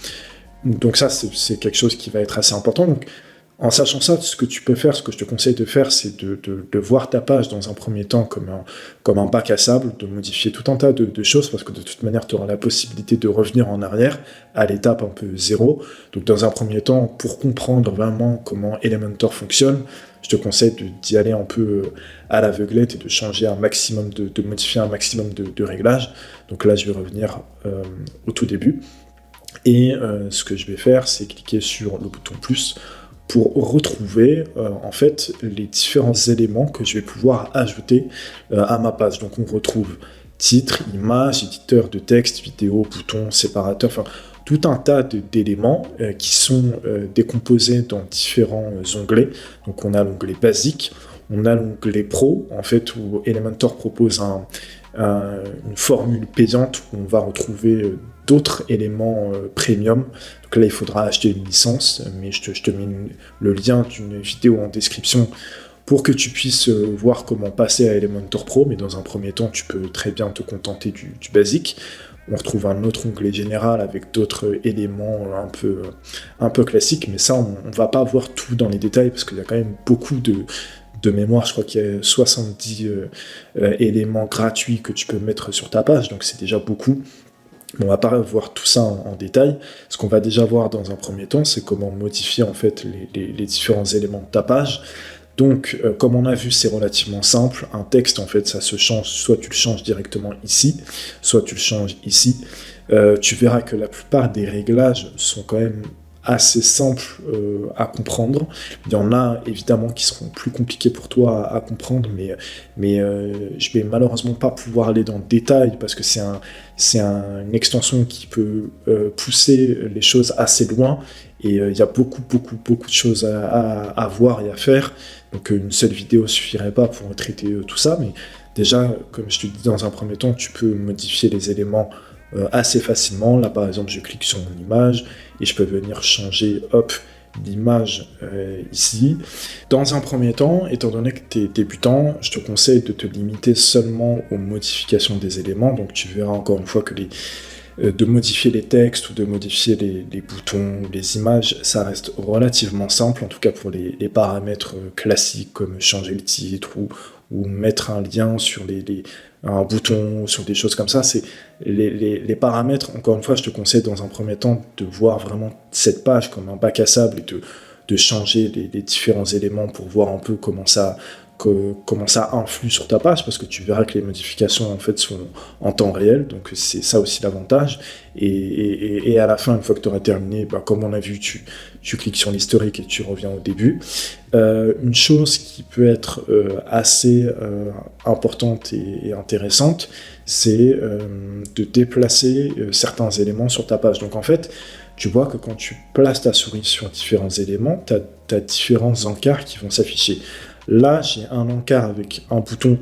Donc ça, c'est quelque chose qui va être assez important. Donc, en sachant ça, ce que tu peux faire, ce que je te conseille de faire, c'est de voir ta page dans un premier temps comme un bac à sable, de modifier tout un tas de choses, parce que de toute manière, tu auras la possibilité de revenir en arrière à l'étape un peu zéro. Donc dans un premier temps, pour comprendre vraiment comment Elementor fonctionne, je te conseille d'y aller un peu à l'aveuglette et de changer un maximum, de modifier un maximum de réglages. Donc là, je vais revenir au tout début. Et ce que je vais faire, c'est cliquer sur le bouton plus pour retrouver en fait les différents éléments que je vais pouvoir ajouter à ma page. Donc on retrouve titre, image, éditeur de texte, vidéo, bouton, séparateur, enfin tout un tas d'éléments qui sont décomposés dans différents onglets. Donc on a l'onglet basique, on a l'onglet pro, en fait, où Elementor propose une formule payante où on va retrouver d'autres éléments premium. Donc là, il faudra acheter une licence, mais je te mets le lien d'une vidéo en description pour que tu puisses voir comment passer à Elementor Pro, mais dans un premier temps, tu peux très bien te contenter du basique. on retrouve un autre onglet général avec d'autres éléments un peu classiques, mais ça, on va pas voir tout dans les détails parce qu'il y a quand même beaucoup de mémoire. Je crois qu'il y a 70 éléments gratuits que tu peux mettre sur ta page, donc c'est déjà beaucoup. On va pas voir tout ça en détail. Ce qu'on va déjà voir dans un premier temps, c'est comment modifier en fait les différents éléments de ta page. Donc, comme on a vu, c'est relativement simple. Un texte, en fait, ça se change. Soit tu le changes directement ici, soit tu le changes ici. Tu verras que la plupart des réglages sont quand même assez simples à comprendre. Il y en a évidemment qui seront plus compliqués pour toi à comprendre, mais je vais malheureusement pas pouvoir aller dans le détail parce que c'est une extension qui peut pousser les choses assez loin. Et il y a beaucoup de choses à voir et à faire. Donc une seule vidéo suffirait pas pour traiter tout ça. Mais déjà, comme je te dis dans un premier temps, tu peux modifier les éléments assez facilement. Là, par exemple, je clique sur mon image et je peux venir changer, l'image ici. Dans un premier temps, étant donné que tu es débutant, je te conseille de te limiter seulement aux modifications des éléments. Donc tu verras encore une fois que de modifier les textes ou de modifier les boutons ou les images, ça reste relativement simple, en tout cas pour les paramètres classiques comme changer le titre ou mettre un lien sur un bouton, sur des choses comme ça. C'est les paramètres, encore une fois, je te conseille dans un premier temps de voir vraiment cette page comme un bac à sable et de changer les différents éléments pour voir un peu comment ça influe sur ta page, parce que tu verras que les modifications en fait sont en temps réel, donc c'est ça aussi l'avantage. Et à la fin, une fois que tu auras terminé, comme on a vu, tu cliques sur l'historique et tu reviens au début. Une chose qui peut être assez importante et intéressante, c'est de déplacer certains éléments sur ta page. Donc en fait, tu vois que quand tu places ta souris sur différents éléments, tu as différents encarts qui vont s'afficher. Là, j'ai un encart avec un bouton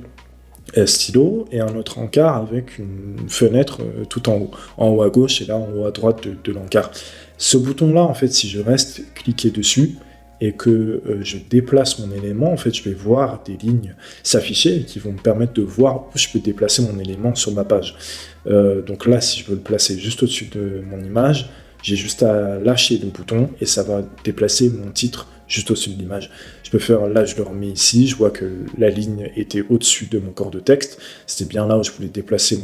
stylo et un autre encart avec une fenêtre tout en haut à gauche et là en haut à droite de l'encart. Ce bouton-là, en fait, si je reste cliqué dessus et que je déplace mon élément, en fait, je vais voir des lignes s'afficher et qui vont me permettre de voir où je peux déplacer mon élément sur ma page. Donc là, si je veux le placer juste au-dessus de mon image, j'ai juste à lâcher le bouton et ça va déplacer mon titre juste au-dessus de l'image. Je peux faire, là je le remets ici, je vois que la ligne était au-dessus de mon corps de texte, c'était bien là où je voulais déplacer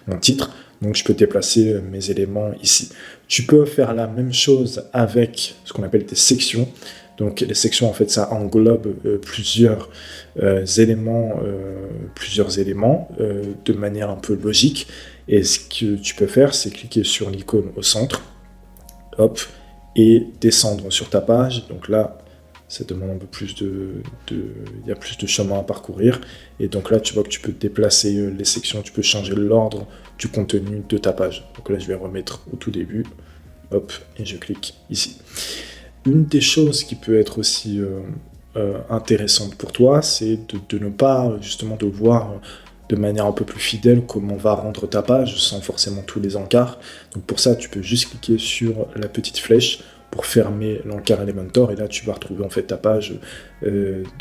mon titre, donc je peux déplacer mes éléments ici. Tu peux faire la même chose avec ce qu'on appelle des sections. Donc les sections, en fait, ça englobe plusieurs éléments de manière un peu logique, et ce que tu peux faire, c'est cliquer sur l'icône au centre, et descendre sur ta page. Donc là, ça demande un peu plus il y a plus de chemin à parcourir. Et donc là, tu vois que tu peux déplacer les sections, tu peux changer l'ordre du contenu de ta page. Donc là, je vais remettre au tout début. Et je clique ici. Une des choses qui peut être aussi intéressante pour toi, c'est de ne pas justement de voir de manière un peu plus fidèle comment on va rendre ta page sans forcément tous les encarts. Donc pour ça, tu peux juste cliquer sur la petite flèche pour fermer l'encart Elementor et là tu vas retrouver en fait ta page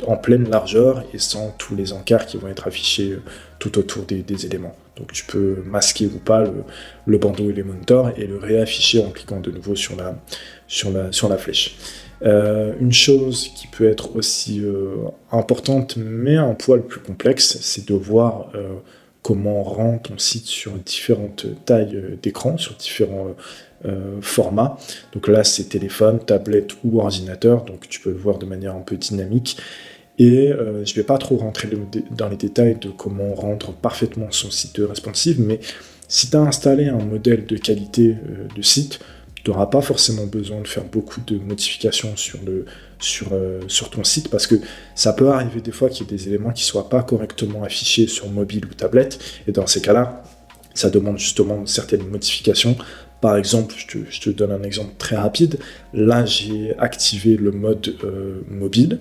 en pleine largeur et sans tous les encarts qui vont être affichés tout autour des éléments. Donc tu peux masquer ou pas le bandeau Elementor et le réafficher en cliquant de nouveau sur la flèche. Une chose qui peut être aussi importante mais un poil plus complexe, c'est de voir comment rend ton site sur différentes tailles d'écran, sur différents formats. Donc là c'est téléphone, tablette ou ordinateur, donc tu peux le voir de manière un peu dynamique. Et je ne vais pas trop rentrer dans les détails de comment rendre parfaitement son site responsive, mais si tu as installé un modèle de qualité de site, tu n'auras pas forcément besoin de faire beaucoup de modifications sur ton site, parce que ça peut arriver des fois qu'il y ait des éléments qui ne soient pas correctement affichés sur mobile ou tablette, et dans ces cas-là, ça demande justement certaines modifications. Par exemple, je te donne un exemple très rapide. Là, j'ai activé le mode mobile,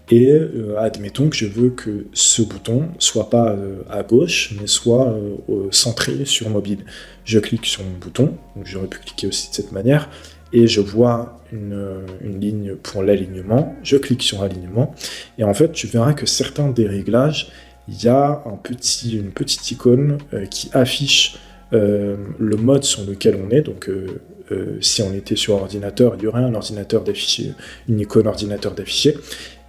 et admettons que je veux que ce bouton soit pas à gauche, mais soit centré sur mobile. Je clique sur mon bouton, donc j'aurais pu cliquer aussi de cette manière, et je vois une ligne pour l'alignement. Je clique sur alignement, et en fait, tu verras que certains des réglages, il y a une petite icône qui affiche le mode sur lequel on est, donc si on était sur ordinateur, il y aurait un ordinateur d'affiché, une icône ordinateur d'affiché,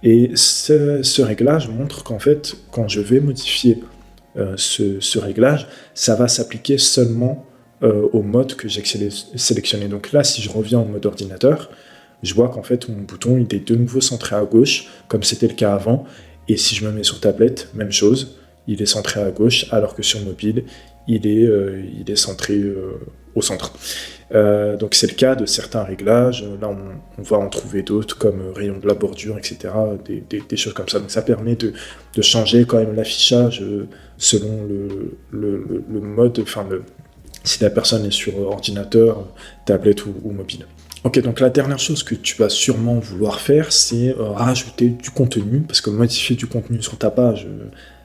et ce réglage montre qu'en fait, quand je vais modifier ce réglage, ça va s'appliquer seulement au mode que j'ai sélectionné. Donc là, si je reviens en mode ordinateur, je vois qu'en fait, mon bouton il est de nouveau centré à gauche, comme c'était le cas avant, et si je me mets sur tablette, même chose, il est centré à gauche, alors que sur mobile, il est centré au centre. Donc c'est le cas de certains réglages. Là, on va en trouver d'autres, comme rayon de la bordure, etc., des choses comme ça. Donc ça permet de changer quand même l'affichage selon le mode, enfin, si la personne est sur ordinateur, tablette ou mobile. Ok, donc la dernière chose que tu vas sûrement vouloir faire, c'est rajouter du contenu, parce que modifier du contenu sur ta page,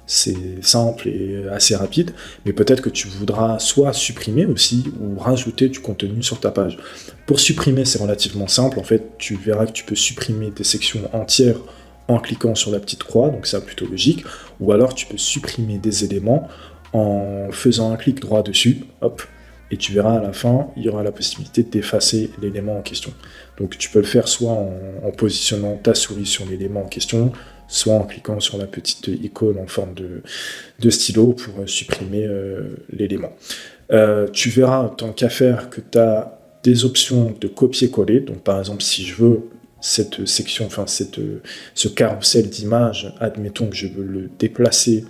c'est simple et assez rapide, mais peut-être que tu voudras soit supprimer aussi, ou rajouter du contenu sur ta page. Pour supprimer, c'est relativement simple, en fait, tu verras que tu peux supprimer des sections entières en cliquant sur la petite croix, donc c'est plutôt logique, ou alors tu peux supprimer des éléments en faisant un clic droit dessus, hop, et tu verras à la fin, il y aura la possibilité d'effacer l'élément en question. Donc tu peux le faire soit en positionnant ta souris sur l'élément en question, soit en cliquant sur la petite icône en forme de stylo pour supprimer l'élément. Tu verras, tant qu'à faire, que tu as des options de copier-coller. Donc par exemple, si je veux cette section, enfin ce carrousel d'image, admettons que je veux le déplacer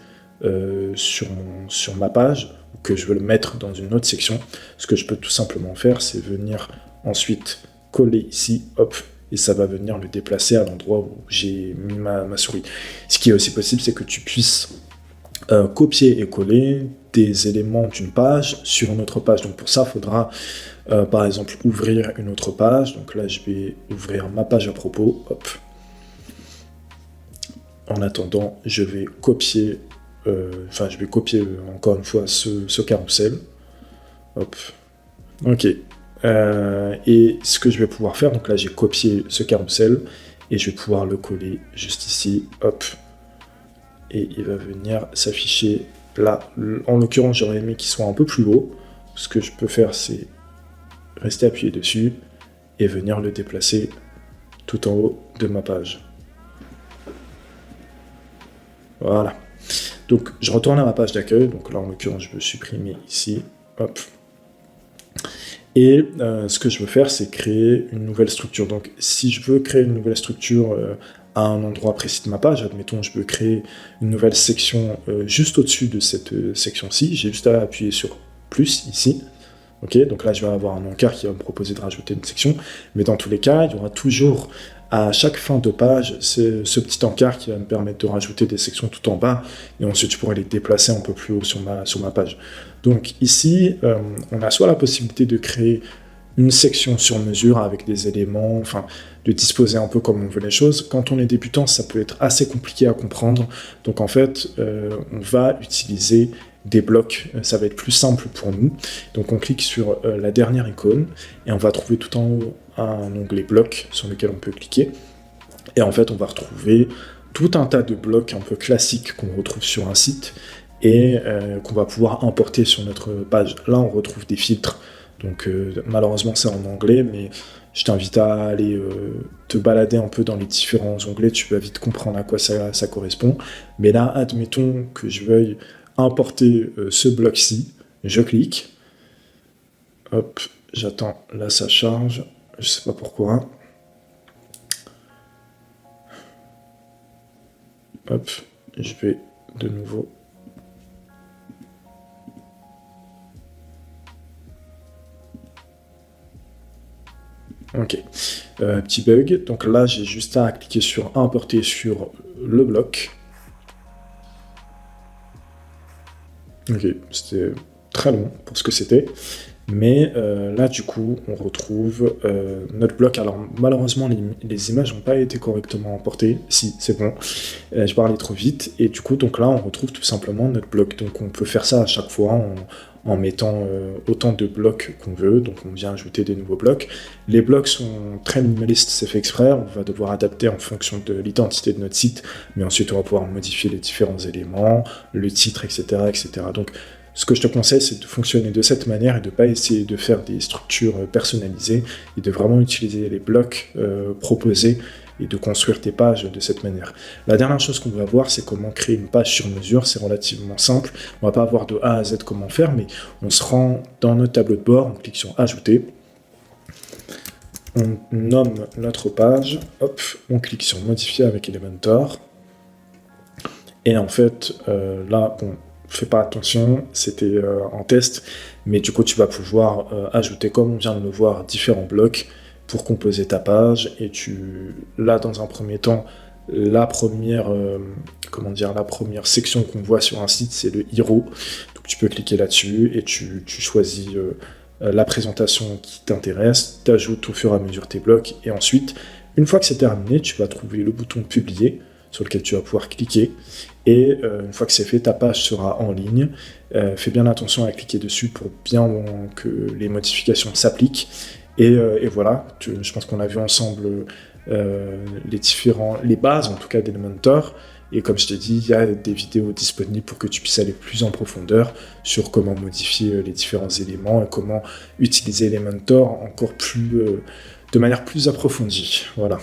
sur ma page, ou que je veux le mettre dans une autre section, ce que je peux tout simplement faire, c'est venir ensuite coller ici, hop, et ça va venir le déplacer à l'endroit où j'ai mis ma souris. Ce qui est aussi possible, c'est que tu puisses copier et coller des éléments d'une page sur une autre page. Donc pour ça, il faudra par exemple ouvrir une autre page. Donc là, je vais ouvrir ma page à propos, hop. En attendant, je vais copier encore une fois ce carrousel. Hop. Ok. Et ce que je vais pouvoir faire, donc là j'ai copié ce carrousel et je vais pouvoir le coller juste ici. Hop. Et il va venir s'afficher là. En l'occurrence, j'aurais aimé qu'il soit un peu plus haut. Ce que je peux faire, c'est rester appuyé dessus et venir le déplacer tout en haut de ma page. Voilà. Donc, je retourne à ma page d'accueil. Donc là, en l'occurrence, je veux supprimer ici. Hop. Et ce que je veux faire, c'est créer une nouvelle structure. Donc, si je veux créer une nouvelle structure à un endroit précis de ma page, admettons, je veux créer une nouvelle section juste au-dessus de cette section-ci. J'ai juste à appuyer sur plus ici. Ok, donc là, je vais avoir un encart qui va me proposer de rajouter une section. Mais dans tous les cas, il y aura toujours à chaque fin de page, c'est ce petit encart qui va me permettre de rajouter des sections tout en bas, et ensuite je pourrais les déplacer un peu plus haut sur ma page. Donc ici, on a soit la possibilité de créer une section sur mesure avec des éléments, enfin de disposer un peu comme on veut les choses. Quand on est débutant, ça peut être assez compliqué à comprendre, donc en fait, on va utiliser des blocs, ça va être plus simple pour nous. Donc on clique sur la dernière icône, et on va trouver tout en haut un onglet blocs sur lequel on peut cliquer, et en fait on va retrouver tout un tas de blocs un peu classiques qu'on retrouve sur un site et qu'on va pouvoir importer sur notre page. Là on retrouve des filtres, donc malheureusement c'est en anglais, mais je t'invite à aller te balader un peu dans les différents onglets, tu vas vite comprendre à quoi ça correspond. Mais là, admettons que je veuille importer ce bloc-ci, je clique, hop, j'attends, là ça charge, je sais pas pourquoi. Hop, je vais de nouveau. Ok, petit bug. Donc là, j'ai juste à cliquer sur importer sur le bloc. Ok, c'était très long pour ce que c'était. Mais là, du coup, on retrouve notre bloc. Alors, malheureusement, les images n'ont pas été correctement importées. Si, c'est bon. Je parlais trop vite. Et du coup, donc là, on retrouve tout simplement notre bloc. Donc, on peut faire ça à chaque fois en mettant autant de blocs qu'on veut. Donc, on vient ajouter des nouveaux blocs. Les blocs sont très minimalistes, c'est fait exprès. On va devoir adapter en fonction de l'identité de notre site. Mais ensuite, on va pouvoir modifier les différents éléments, le titre, etc., etc. Donc, Ce que je te conseille, c'est de fonctionner de cette manière et de ne pas essayer de faire des structures personnalisées et de vraiment utiliser les blocs proposés et de construire tes pages de cette manière. La dernière chose qu'on va voir, c'est comment créer une page sur mesure. C'est relativement simple. On va pas voir de A à Z comment faire, mais on se rend dans notre tableau de bord, on clique sur Ajouter. On nomme notre page, hop, on clique sur Modifier avec Elementor. Et en fait, là, bon, fais pas attention, c'était en test, mais du coup, tu vas pouvoir ajouter, comme on vient de le voir, différents blocs pour composer ta page. Et là, dans un premier temps, la première section qu'on voit sur un site, c'est le hero. Donc, tu peux cliquer là-dessus et tu choisis la présentation qui t'intéresse, tu ajoutes au fur et à mesure tes blocs, et ensuite, une fois que c'est terminé, tu vas trouver le bouton publier sur lequel tu vas pouvoir cliquer, et une fois que c'est fait, ta page sera en ligne. Fais bien attention à cliquer dessus pour bien que les modifications s'appliquent, et voilà, je pense qu'on a vu ensemble les bases, en tout cas d'Elementor. Et comme je t'ai dit, il y a des vidéos disponibles pour que tu puisses aller plus en profondeur sur comment modifier les différents éléments et comment utiliser Elementor encore plus, de manière plus approfondie. Voilà.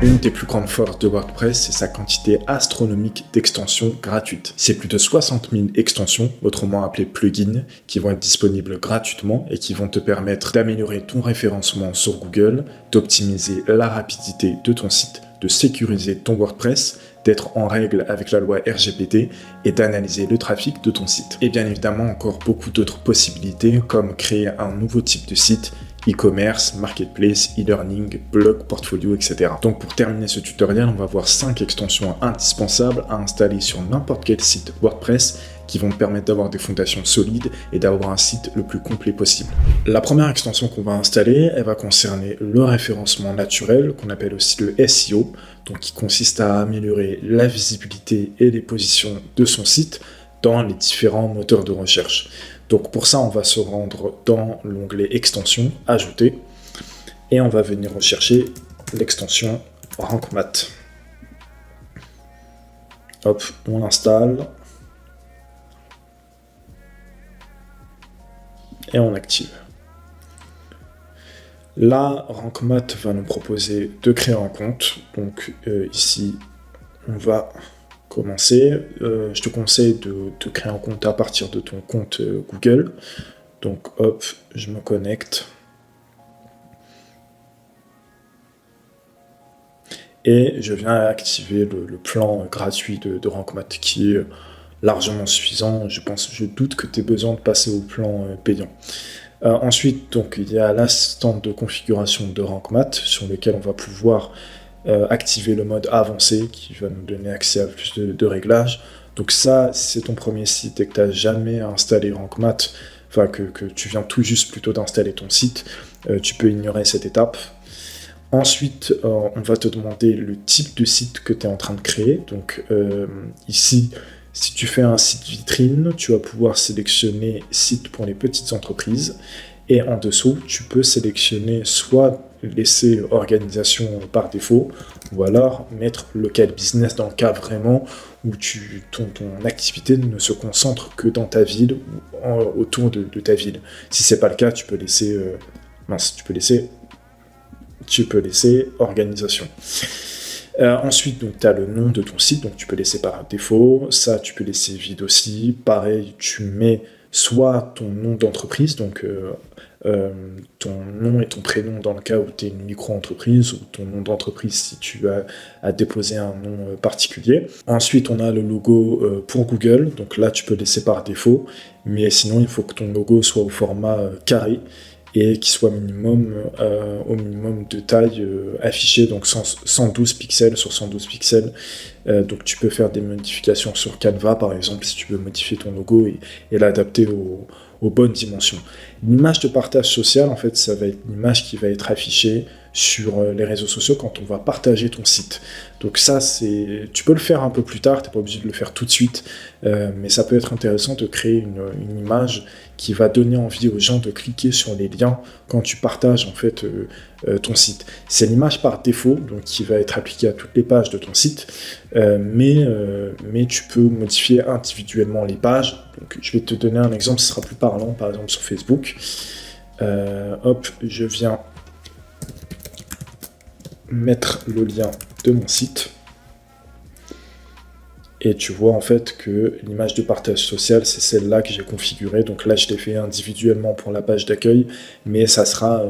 Une des plus grandes forces de WordPress, c'est sa quantité astronomique d'extensions gratuites. C'est plus de 60 000 extensions, autrement appelées plugins, qui vont être disponibles gratuitement et qui vont te permettre d'améliorer ton référencement sur Google, d'optimiser la rapidité de ton site, de sécuriser ton WordPress, d'être en règle avec la loi RGPD et d'analyser le trafic de ton site. Et bien évidemment, encore beaucoup d'autres possibilités comme créer un nouveau type de site, e-commerce, marketplace, e-learning, blog, portfolio, etc. Donc pour terminer ce tutoriel, on va voir 5 extensions indispensables à installer sur n'importe quel site WordPress qui vont te permettre d'avoir des fondations solides et d'avoir un site le plus complet possible. La première extension qu'on va installer, elle va concerner le référencement naturel, qu'on appelle aussi le SEO, donc qui consiste à améliorer la visibilité et les positions de son site dans les différents moteurs de recherche. Donc pour ça, on va se rendre dans l'onglet Extensions, Ajouter, et on va venir rechercher l'extension Rank Math. Hop, on l'installe. Et on active. Là, Rank Math va nous proposer de créer un compte. Donc ici, on va commencer. Je te conseille de créer un compte à partir de ton compte Google. Donc hop, je me connecte. Et je viens activer le plan gratuit de Rank Math qui est largement suffisant. Je doute que tu aies besoin de passer au plan payant. Ensuite, donc, il y a l'assistant de configuration de Rank Math sur lequel on va pouvoir activer le mode avancé qui va nous donner accès à plus de réglages. Donc ça, si c'est ton premier site et que tu n'as jamais installé Rank Math, enfin que tu viens tout juste plutôt d'installer ton site, tu peux ignorer cette étape. Ensuite, on va te demander le type de site que tu es en train de créer. Donc ici, si tu fais un site vitrine, tu vas pouvoir sélectionner site pour les petites entreprises. Et en dessous, tu peux sélectionner soit laisser organisation par défaut, ou alors mettre local business dans le cas vraiment où ton activité ne se concentre que dans ta ville ou autour de ta ville. Si c'est pas le cas, tu peux laisser organisation. Ensuite, tu as le nom de ton site, donc tu peux laisser par défaut. Ça, tu peux laisser vide aussi. Pareil, tu mets soit ton nom d'entreprise, donc ton nom et ton prénom dans le cas où tu es une micro-entreprise, ou ton nom d'entreprise si tu as déposé un nom particulier. Ensuite, on a le logo pour Google, donc là, tu peux laisser par défaut, mais sinon, il faut que ton logo soit au format carré, et qui soit au minimum de taille affichée, donc 112 pixels sur 112 pixels. Donc tu peux faire des modifications sur Canva, par exemple, si tu veux modifier ton logo et l'adapter aux bonnes dimensions. L'image de partage social, en fait, ça va être une image qui va être affichée sur les réseaux sociaux quand on va partager ton site. Donc ça, tu peux le faire un peu plus tard, tu n'es pas obligé de le faire tout de suite, mais ça peut être intéressant de créer une image qui va donner envie aux gens de cliquer sur les liens quand tu partages en fait ton site. C'est l'image par défaut, donc qui va être appliquée à toutes les pages de ton site, mais tu peux modifier individuellement les pages. Donc, je vais te donner un exemple, ce sera plus parlant, par exemple sur Facebook. Je viens mettre le lien de mon site. Et tu vois en fait que l'image de partage social, c'est celle-là que j'ai configurée. Donc là, je l'ai fait individuellement pour la page d'accueil, mais ça sera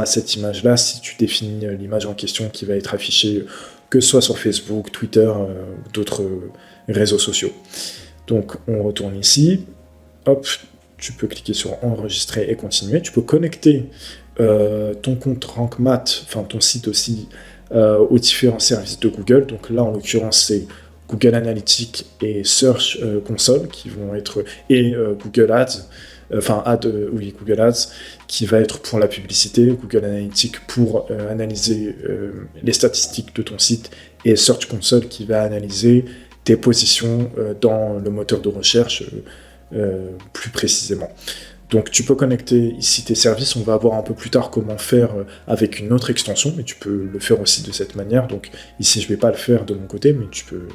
cette image-là si tu définis l'image en question qui va être affichée, que ce soit sur Facebook, Twitter ou d'autres réseaux sociaux. Donc on retourne ici. Hop, tu peux cliquer sur enregistrer et continuer. Tu peux connecter ton compte RankMath, enfin ton site aussi, aux différents services de Google. Donc là, en l'occurrence, c'est Google Analytics et Search Console qui vont être, et Google Ads, Google Ads qui va être pour la publicité, Google Analytics pour analyser les statistiques de ton site, et Search Console qui va analyser tes positions dans le moteur de recherche plus précisément. Donc tu peux connecter ici tes services, on va voir un peu plus tard comment faire avec une autre extension, mais tu peux le faire aussi de cette manière. Donc ici je ne vais pas le faire de mon côté, mais tu peux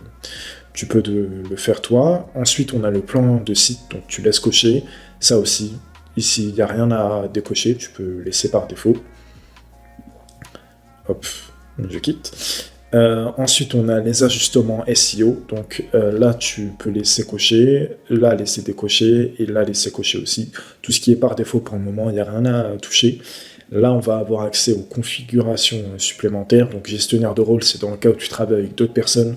le faire toi. Ensuite on a le plan de site, donc tu laisses cocher, ça aussi. Ici il n'y a rien à décocher, tu peux laisser par défaut. Hop, je quitte. Ensuite, on a les ajustements SEO. Donc là, tu peux laisser cocher, là, laisser décocher, et là, laisser cocher aussi. Tout ce qui est par défaut pour le moment, il n'y a rien à toucher. Là, on va avoir accès aux configurations supplémentaires. Donc, gestionnaire de rôle, c'est dans le cas où tu travailles avec d'autres personnes.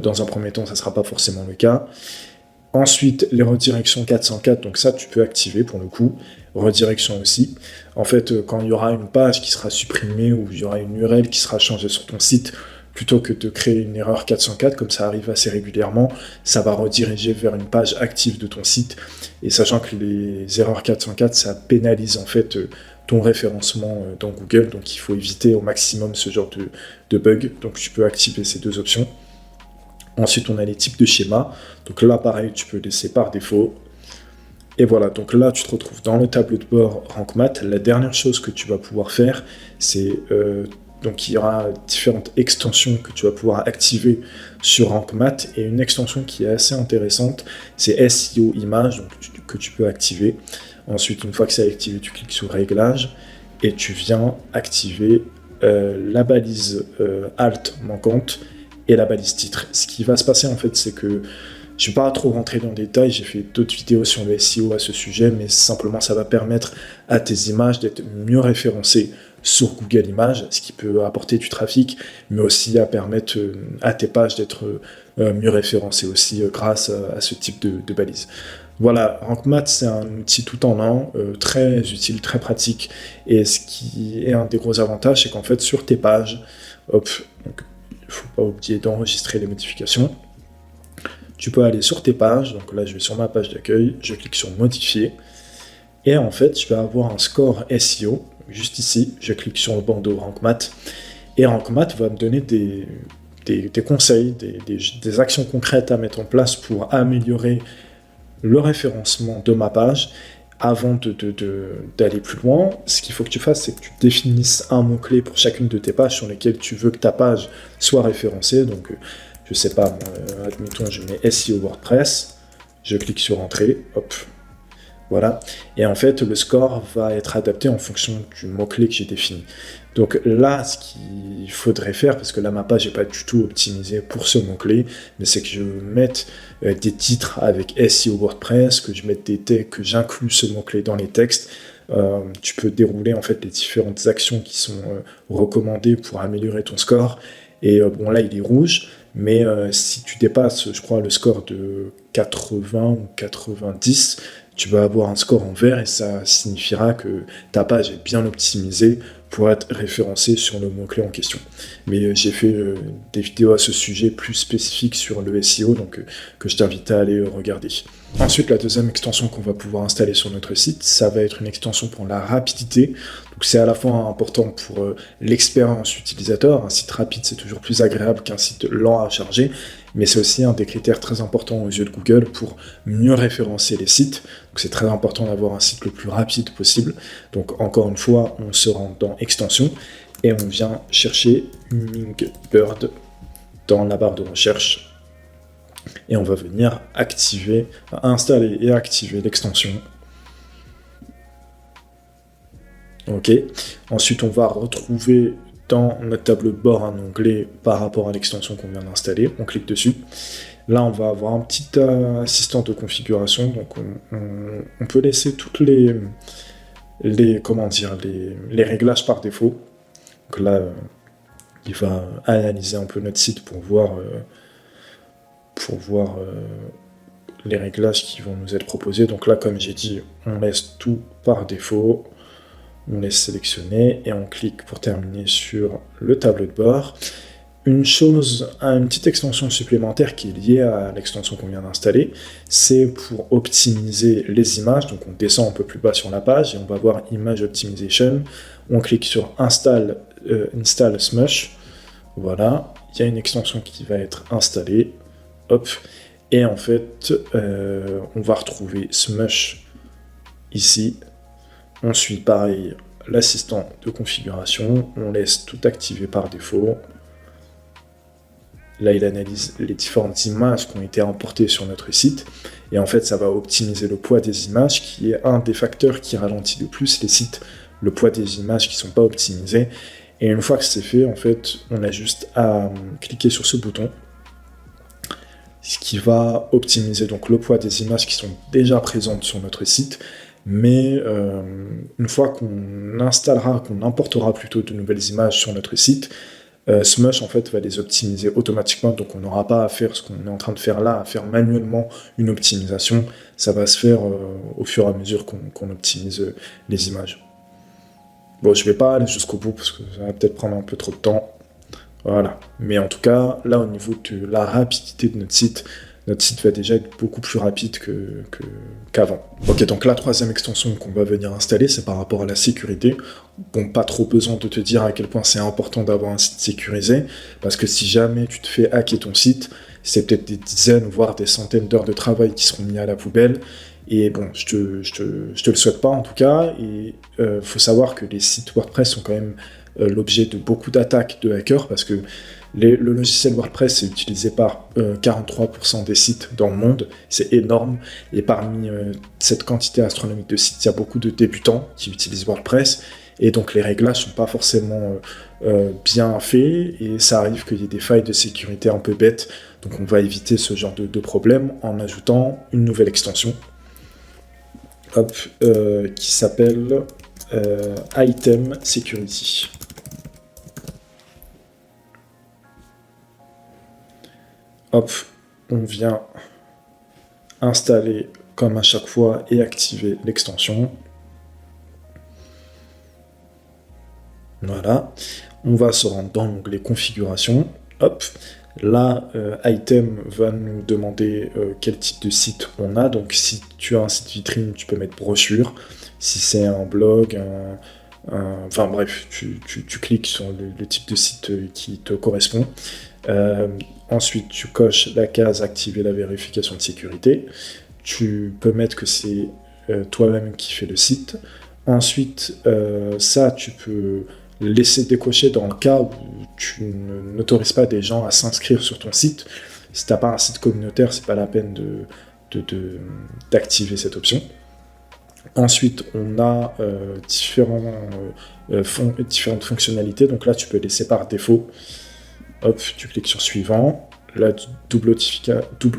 Dans un premier temps, ça ne sera pas forcément le cas. Ensuite, les redirections 404, donc ça, tu peux activer pour le coup. Redirection aussi. En fait, quand il y aura une page qui sera supprimée ou il y aura une URL qui sera changée sur ton site, plutôt que de créer une erreur 404, comme ça arrive assez régulièrement, ça va rediriger vers une page active de ton site. Et sachant que les erreurs 404, ça pénalise en fait ton référencement dans Google, donc il faut éviter au maximum ce genre de bug. Donc tu peux activer ces deux options. Ensuite, on a les types de schémas. Donc là, pareil, tu peux laisser par défaut. Et voilà, donc là, tu te retrouves dans le tableau de bord RankMath. La dernière chose que tu vas pouvoir faire, c'est... donc il y aura différentes extensions que tu vas pouvoir activer sur RankMath. Et une extension qui est assez intéressante, c'est SEO Image, donc, que tu peux activer. Ensuite, une fois que c'est activé, tu cliques sur Réglages. Et tu viens activer la balise Alt manquante et la balise titre. Ce qui va se passer, en fait, c'est que je ne vais pas trop rentrer dans le détail, j'ai fait d'autres vidéos sur le SEO à ce sujet, mais simplement ça va permettre à tes images d'être mieux référencées sur Google Images, ce qui peut apporter du trafic, mais aussi à permettre à tes pages d'être mieux référencées aussi grâce à ce type de balise. Voilà, RankMath, c'est un outil tout en un, très utile, très pratique, et ce qui est un des gros avantages, c'est qu'en fait sur tes pages, donc, il ne faut pas oublier d'enregistrer les modifications. Tu peux aller sur tes pages, donc là je vais sur ma page d'accueil, je clique sur modifier, et en fait je vais avoir un score SEO, juste ici, je clique sur le bandeau RankMath, et RankMath va me donner des conseils, des actions concrètes à mettre en place pour améliorer le référencement de ma page. Avant d'aller plus loin, ce qu'il faut que tu fasses, c'est que tu définisses un mot-clé pour chacune de tes pages sur lesquelles tu veux que ta page soit référencée, donc je sais pas, admettons, je mets SEO WordPress, je clique sur Entrée, hop, voilà. Et en fait, le score va être adapté en fonction du mot-clé que j'ai défini. Donc là, ce qu'il faudrait faire, parce que là, ma page n'est pas du tout optimisée pour ce mot-clé, mais c'est que je mette des titres avec SEO WordPress, que je mette des tags, que j'inclue ce mot-clé dans les textes. Tu peux dérouler en fait les différentes actions qui sont recommandées pour améliorer ton score. Et bon, là, il est rouge. Mais si tu dépasses, je crois, le score de 80 ou 90, tu vas avoir un score en vert et ça signifiera que ta page est bien optimisée pour être référencé sur le mot-clé en question. Mais j'ai fait des vidéos à ce sujet plus spécifiques sur le SEO, donc que je t'invite à aller regarder. Ensuite, la deuxième extension qu'on va pouvoir installer sur notre site, ça va être une extension pour la rapidité. Donc c'est à la fois important pour l'expérience utilisateur. Un site rapide, c'est toujours plus agréable qu'un site lent à charger, mais c'est aussi un des critères très importants aux yeux de Google pour mieux référencer les sites. Donc c'est très important d'avoir un site le plus rapide possible. Donc encore une fois, on se rend dans Extension et on vient chercher Hummingbird dans la barre de recherche. Et on va venir installer et activer l'extension. Ok. Ensuite, on va retrouver dans notre tableau de bord un onglet par rapport à l'extension qu'on vient d'installer. On clique dessus. Là, on va avoir un petit assistant de configuration. Donc, on peut laisser toutes les réglages par défaut. Donc là, il va analyser un peu notre site pour voir les réglages qui vont nous être proposés. Donc là, comme j'ai dit, on laisse tout par défaut. On laisse sélectionner et on clique pour terminer sur le tableau de bord. Une petite extension supplémentaire qui est liée à l'extension qu'on vient d'installer, c'est pour optimiser les images. Donc on descend un peu plus bas sur la page et on va voir Image Optimization. On clique sur Install Smush. Voilà, il y a une extension qui va être installée. Hop. Et en fait, on va retrouver Smush ici. On suit pareil l'assistant de configuration, on laisse tout activer par défaut. Là, il analyse les différentes images qui ont été importées sur notre site. Et en fait, ça va optimiser le poids des images, qui est un des facteurs qui ralentit le plus les sites, le poids des images qui ne sont pas optimisées. Et une fois que c'est fait, en fait, on a juste à cliquer sur ce bouton, ce qui va optimiser donc le poids des images qui sont déjà présentes sur notre site. Mais une fois qu'on importera plutôt de nouvelles images sur notre site, Smush en fait va les optimiser automatiquement, donc on n'aura pas à faire ce qu'on est en train de faire là, à faire manuellement une optimisation. Ça va se faire au fur et à mesure qu'on optimise les images. Bon, je vais pas aller jusqu'au bout parce que ça va peut-être prendre un peu trop de temps. Voilà. Mais en tout cas, là au niveau de la rapidité de notre site va déjà être beaucoup plus rapide qu'avant. Ok, donc la troisième extension qu'on va venir installer, c'est par rapport à la sécurité. Bon, pas trop besoin de te dire à quel point c'est important d'avoir un site sécurisé, parce que si jamais tu te fais hacker ton site, c'est peut-être des dizaines, voire des centaines d'heures de travail qui seront mis à la poubelle. Et bon, je te le souhaite pas en tout cas. Et faut savoir que les sites WordPress sont quand même l'objet de beaucoup d'attaques de hackers, parce que le logiciel WordPress est utilisé par 43% des sites dans le monde, c'est énorme, et parmi cette quantité astronomique de sites, il y a beaucoup de débutants qui utilisent WordPress, et donc les réglages ne sont pas forcément bien faits, et ça arrive qu'il y ait des failles de sécurité un peu bêtes, donc on va éviter ce genre de problème en ajoutant une nouvelle extension qui s'appelle Item Security. Hop, on vient installer comme à chaque fois et activer l'extension. Voilà, on va se rendre dans l'onglet configuration. Hop, là, Item va nous demander quel type de site on a. Donc si tu as un site vitrine, tu peux mettre brochure. Si c'est un blog, enfin bref, tu cliques sur le type de site qui te correspond. Ensuite, tu coches la case activer la vérification de sécurité. Tu peux mettre que c'est toi-même qui fais le site. Ensuite, ça, tu peux laisser décocher dans le cas où tu n'autorises pas des gens à s'inscrire sur ton site. Si tu n'as pas un site communautaire, c'est pas la peine d'activer cette option. Ensuite, on a différentes fonctionnalités. Donc là, tu peux laisser par défaut. Hop, tu cliques sur suivant. La double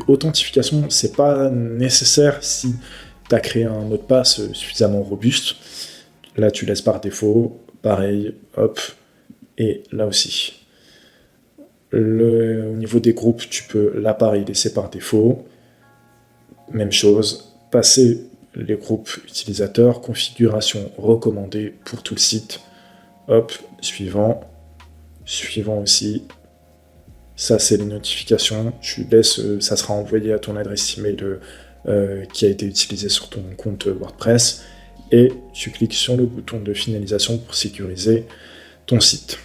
authentification, c'est pas nécessaire si tu as créé un mot de passe suffisamment robuste. Là, tu laisses par défaut. Pareil, hop, et là aussi. Au niveau des groupes, tu peux là pareil laisser par défaut. Même chose, passer les groupes utilisateurs, configuration recommandée pour tout le site. hop, suivant aussi. Ça, c'est les notifications. Tu laisses, ça sera envoyé à ton adresse email qui a été utilisée sur ton compte WordPress. Et tu cliques sur le bouton de finalisation pour sécuriser ton site.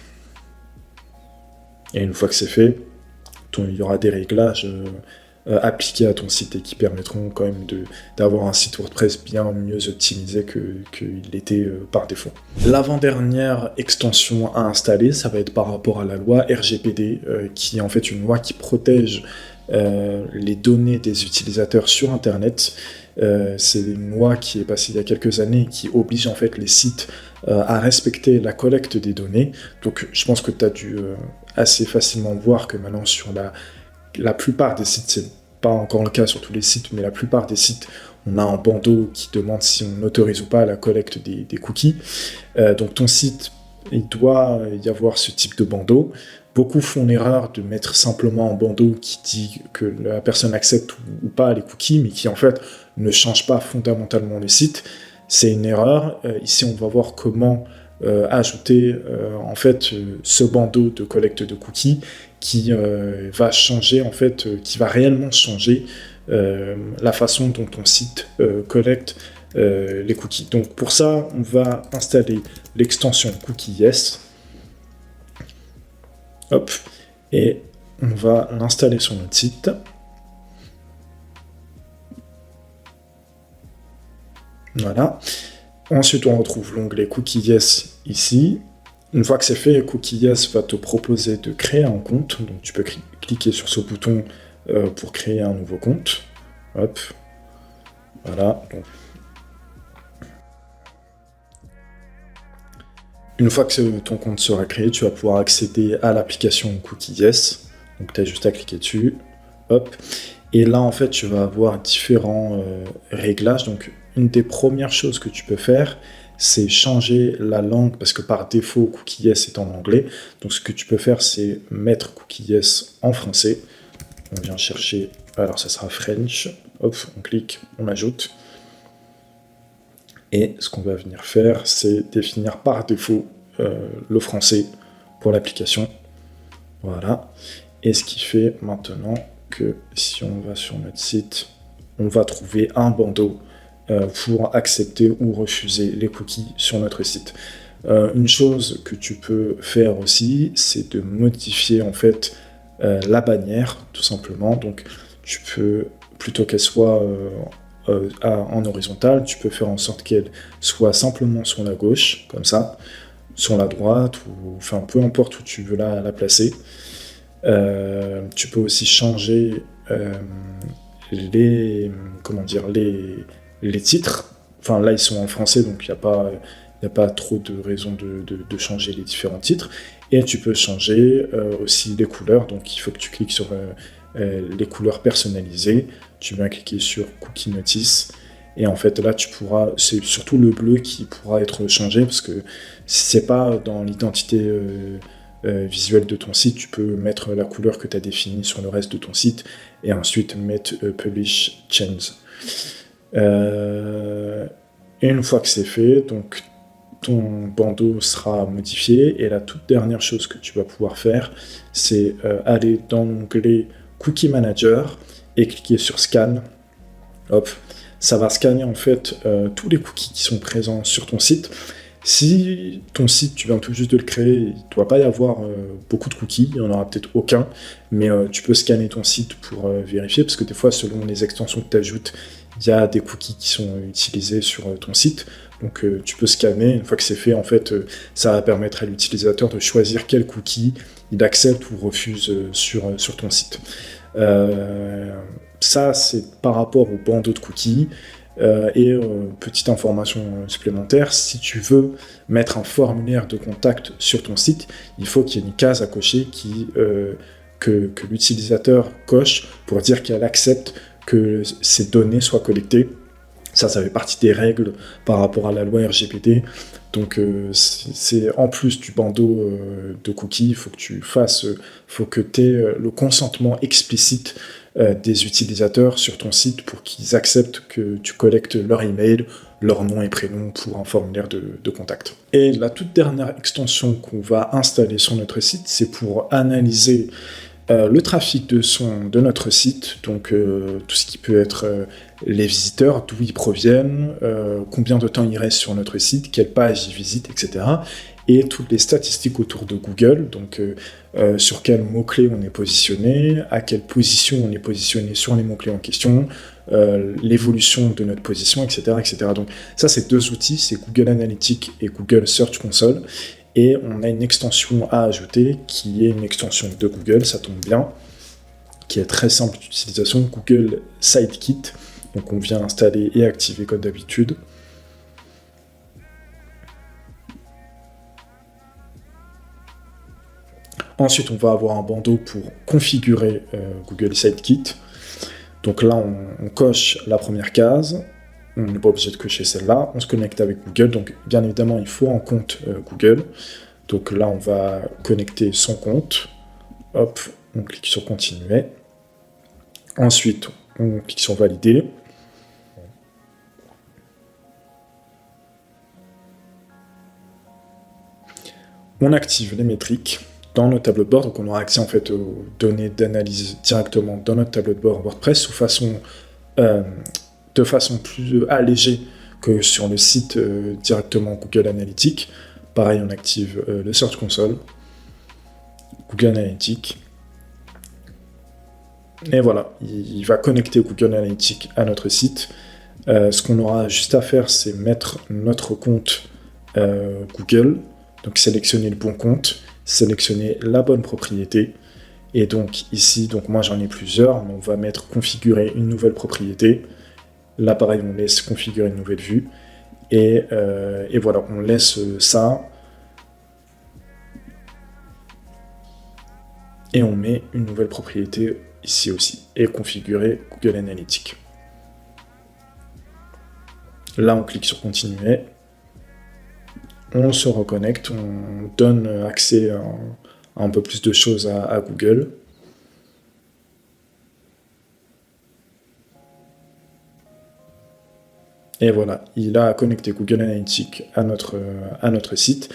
Et une fois que c'est fait, il y aura des réglages appliqués à ton site et qui permettront quand même d'avoir un site WordPress bien mieux optimisé qu'il l'était par défaut. L'avant-dernière extension à installer, ça va être par rapport à la loi RGPD, qui est en fait une loi qui protège les données des utilisateurs sur Internet. C'est une loi qui est passée il y a quelques années et qui oblige en fait les sites à respecter la collecte des données. Donc je pense que tu as dû assez facilement voir que maintenant sur la plupart des sites, c'est pas encore le cas sur tous les sites, mais la plupart des sites, on a un bandeau qui demande si on autorise ou pas la collecte des cookies. Donc ton site, il doit y avoir ce type de bandeau. Beaucoup font l'erreur de mettre simplement un bandeau qui dit que la personne accepte ou pas les cookies, mais qui en fait ne change pas fondamentalement le site. C'est une erreur. Ici, on va voir comment ajouter en fait ce bandeau de collecte de cookies qui va changer en fait, qui va réellement changer la façon dont ton site collecte les cookies. Donc pour ça, on va installer l'extension CookieYes. Hop, et on va l'installer sur notre site. Voilà. Ensuite, on retrouve l'onglet CookieYes ici. Une fois que c'est fait, CookieYes va te proposer de créer un compte. Donc, tu peux cliquer sur ce bouton pour créer un nouveau compte. Hop. Voilà. Donc, une fois que ton compte sera créé, tu vas pouvoir accéder à l'application CookieYes. Donc, tu as juste à cliquer dessus. Hop. Et là, en fait, tu vas avoir différents réglages. Donc, une des premières choses que tu peux faire, c'est changer la langue, parce que par défaut, CookieYes est en anglais. Donc, ce que tu peux faire, c'est mettre CookieYes en français. On vient chercher, alors ça sera French. Hop, on clique, on ajoute. Et ce qu'on va venir faire, c'est définir par défaut le français pour l'application. Voilà. Et ce qui fait maintenant que si on va sur notre site, on va trouver un bandeau pour accepter ou refuser les cookies sur notre site. Une chose que tu peux faire aussi, c'est de modifier en fait la bannière, tout simplement. Donc, tu peux, plutôt qu'elle soit en horizontal, tu peux faire en sorte qu'elle soit simplement sur la gauche, comme ça, sur la droite, ou enfin peu importe où tu veux la placer. Tu peux aussi changer les titres. Enfin là ils sont en français, donc il n'y a pas trop de raison de changer les différents titres. Et tu peux changer aussi les couleurs, donc il faut que tu cliques sur les couleurs personnalisées. Tu viens cliquer sur Cookie Notice. Et en fait, là, c'est surtout le bleu qui pourra être changé, parce que si c'est pas dans l'identité visuelle de ton site, tu peux mettre la couleur que tu as définie sur le reste de ton site, et ensuite mettre Publish Change. Et une fois que c'est fait, donc ton bandeau sera modifié, et la toute dernière chose que tu vas pouvoir faire, c'est aller dans l'onglet Cookie Manager et cliquer sur Scan. Hop. Ça va scanner en fait tous les cookies qui sont présents sur ton site. Si ton site, tu viens tout juste de le créer, il ne doit pas y avoir beaucoup de cookies, il n'y en aura peut-être aucun, mais tu peux scanner ton site pour vérifier, parce que des fois, selon les extensions que tu ajoutes, il y a des cookies qui sont utilisés sur ton site. Donc tu peux scanner. Une fois que c'est fait, en fait, ça va permettre à l'utilisateur de choisir quel cookie il accepte ou refuse sur ton site. Ça, c'est par rapport au bandeau de cookies. Et petite information supplémentaire, si tu veux mettre un formulaire de contact sur ton site, il faut qu'il y ait une case à cocher que l'utilisateur coche pour dire qu'elle accepte que ces données soient collectées. Ça fait partie des règles par rapport à la loi RGPD. Donc c'est en plus du bandeau de cookies, il faut que tu aies le consentement explicite des utilisateurs sur ton site pour qu'ils acceptent que tu collectes leur email, leur nom et prénom pour un formulaire de contact. Et la toute dernière extension qu'on va installer sur notre site, c'est pour analyser le trafic de notre site, donc tout ce qui peut être les visiteurs, d'où ils proviennent, combien de temps ils restent sur notre site, quelle page ils visitent, etc. Et toutes les statistiques autour de Google, donc sur quels mots-clés on est positionné, à quelle position on est positionné sur les mots-clés en question, l'évolution de notre position, etc., etc. Donc ça, c'est deux outils, c'est Google Analytics et Google Search Console. Et on a une extension à ajouter qui est une extension de Google, ça tombe bien, qui est très simple d'utilisation, Google Sitekit. Donc on vient installer et activer comme d'habitude. Ensuite, on va avoir un bandeau pour configurer Google Sitekit. Donc là, on coche la première case. On n'est pas obligé de cocher celle-là. On se connecte avec Google. Donc, bien évidemment, il faut un compte Google. Donc là, on va connecter son compte. Hop, on clique sur Continuer. Ensuite, on clique sur Valider. On active les métriques dans notre tableau de bord, donc on aura accès en fait aux données d'analyse directement dans notre tableau de bord WordPress de façon plus allégée que sur le site directement Google Analytics. Pareil, on active le Search Console, Google Analytics, et voilà, il va connecter Google Analytics à notre site. Ce qu'on aura juste à faire, c'est mettre notre compte Google, donc sélectionner le bon compte, sélectionner la bonne propriété, et donc ici, donc moi j'en ai plusieurs, mais on va mettre configurer une nouvelle propriété. Là pareil, on laisse configurer une nouvelle vue, et voilà, on laisse ça, et on met une nouvelle propriété ici aussi, et configurer Google Analytics. Là on clique sur continuer, on se reconnecte, on donne accès à un peu plus de choses à Google. Et voilà, il a connecté Google Analytics à notre site.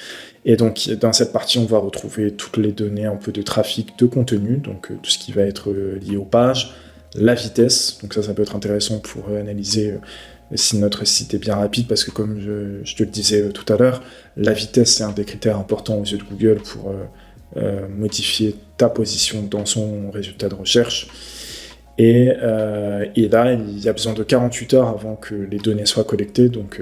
Et donc, dans cette partie, on va retrouver toutes les données un peu de trafic, de contenu, donc tout ce qui va être lié aux pages, la vitesse, donc ça peut être intéressant pour analyser si notre site est bien rapide, parce que comme je te le disais tout à l'heure, la vitesse c'est un des critères importants aux yeux de Google pour modifier ta position dans son résultat de recherche. Et là, il y a besoin de 48 heures avant que les données soient collectées, donc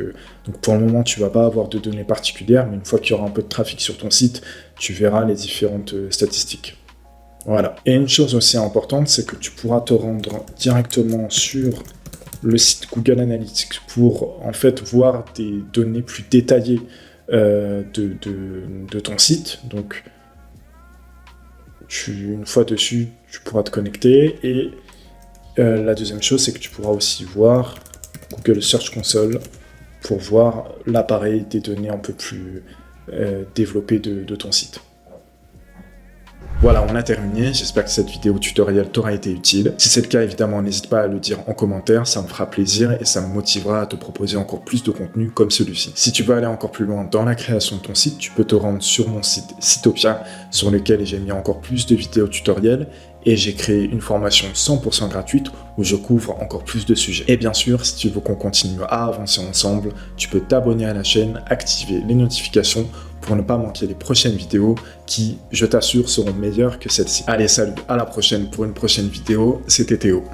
pour le moment, tu ne vas pas avoir de données particulières, mais une fois qu'il y aura un peu de trafic sur ton site, tu verras les différentes statistiques. Voilà. Et une chose aussi importante, c'est que tu pourras te rendre directement sur le site Google Analytics pour en fait voir des données plus détaillées de ton site. Donc, une fois dessus, tu pourras te connecter. Et la deuxième chose, c'est que tu pourras aussi voir Google Search Console pour voir l'appareil des données un peu plus développées de ton site. Voilà, on a terminé. J'espère que cette vidéo tutoriel t'aura été utile. Si c'est le cas, évidemment, n'hésite pas à le dire en commentaire. Ça me fera plaisir et ça me motivera à te proposer encore plus de contenu comme celui-ci. Si tu veux aller encore plus loin dans la création de ton site, tu peux te rendre sur mon site Sitopia, sur lequel j'ai mis encore plus de vidéos tutoriels et j'ai créé une formation 100% gratuite où je couvre encore plus de sujets. Et bien sûr, si tu veux qu'on continue à avancer ensemble, tu peux t'abonner à la chaîne, activer les notifications pour ne pas manquer les prochaines vidéos qui, je t'assure, seront meilleures que celle-ci. Allez, salut, à la prochaine pour une prochaine vidéo. C'était Théo.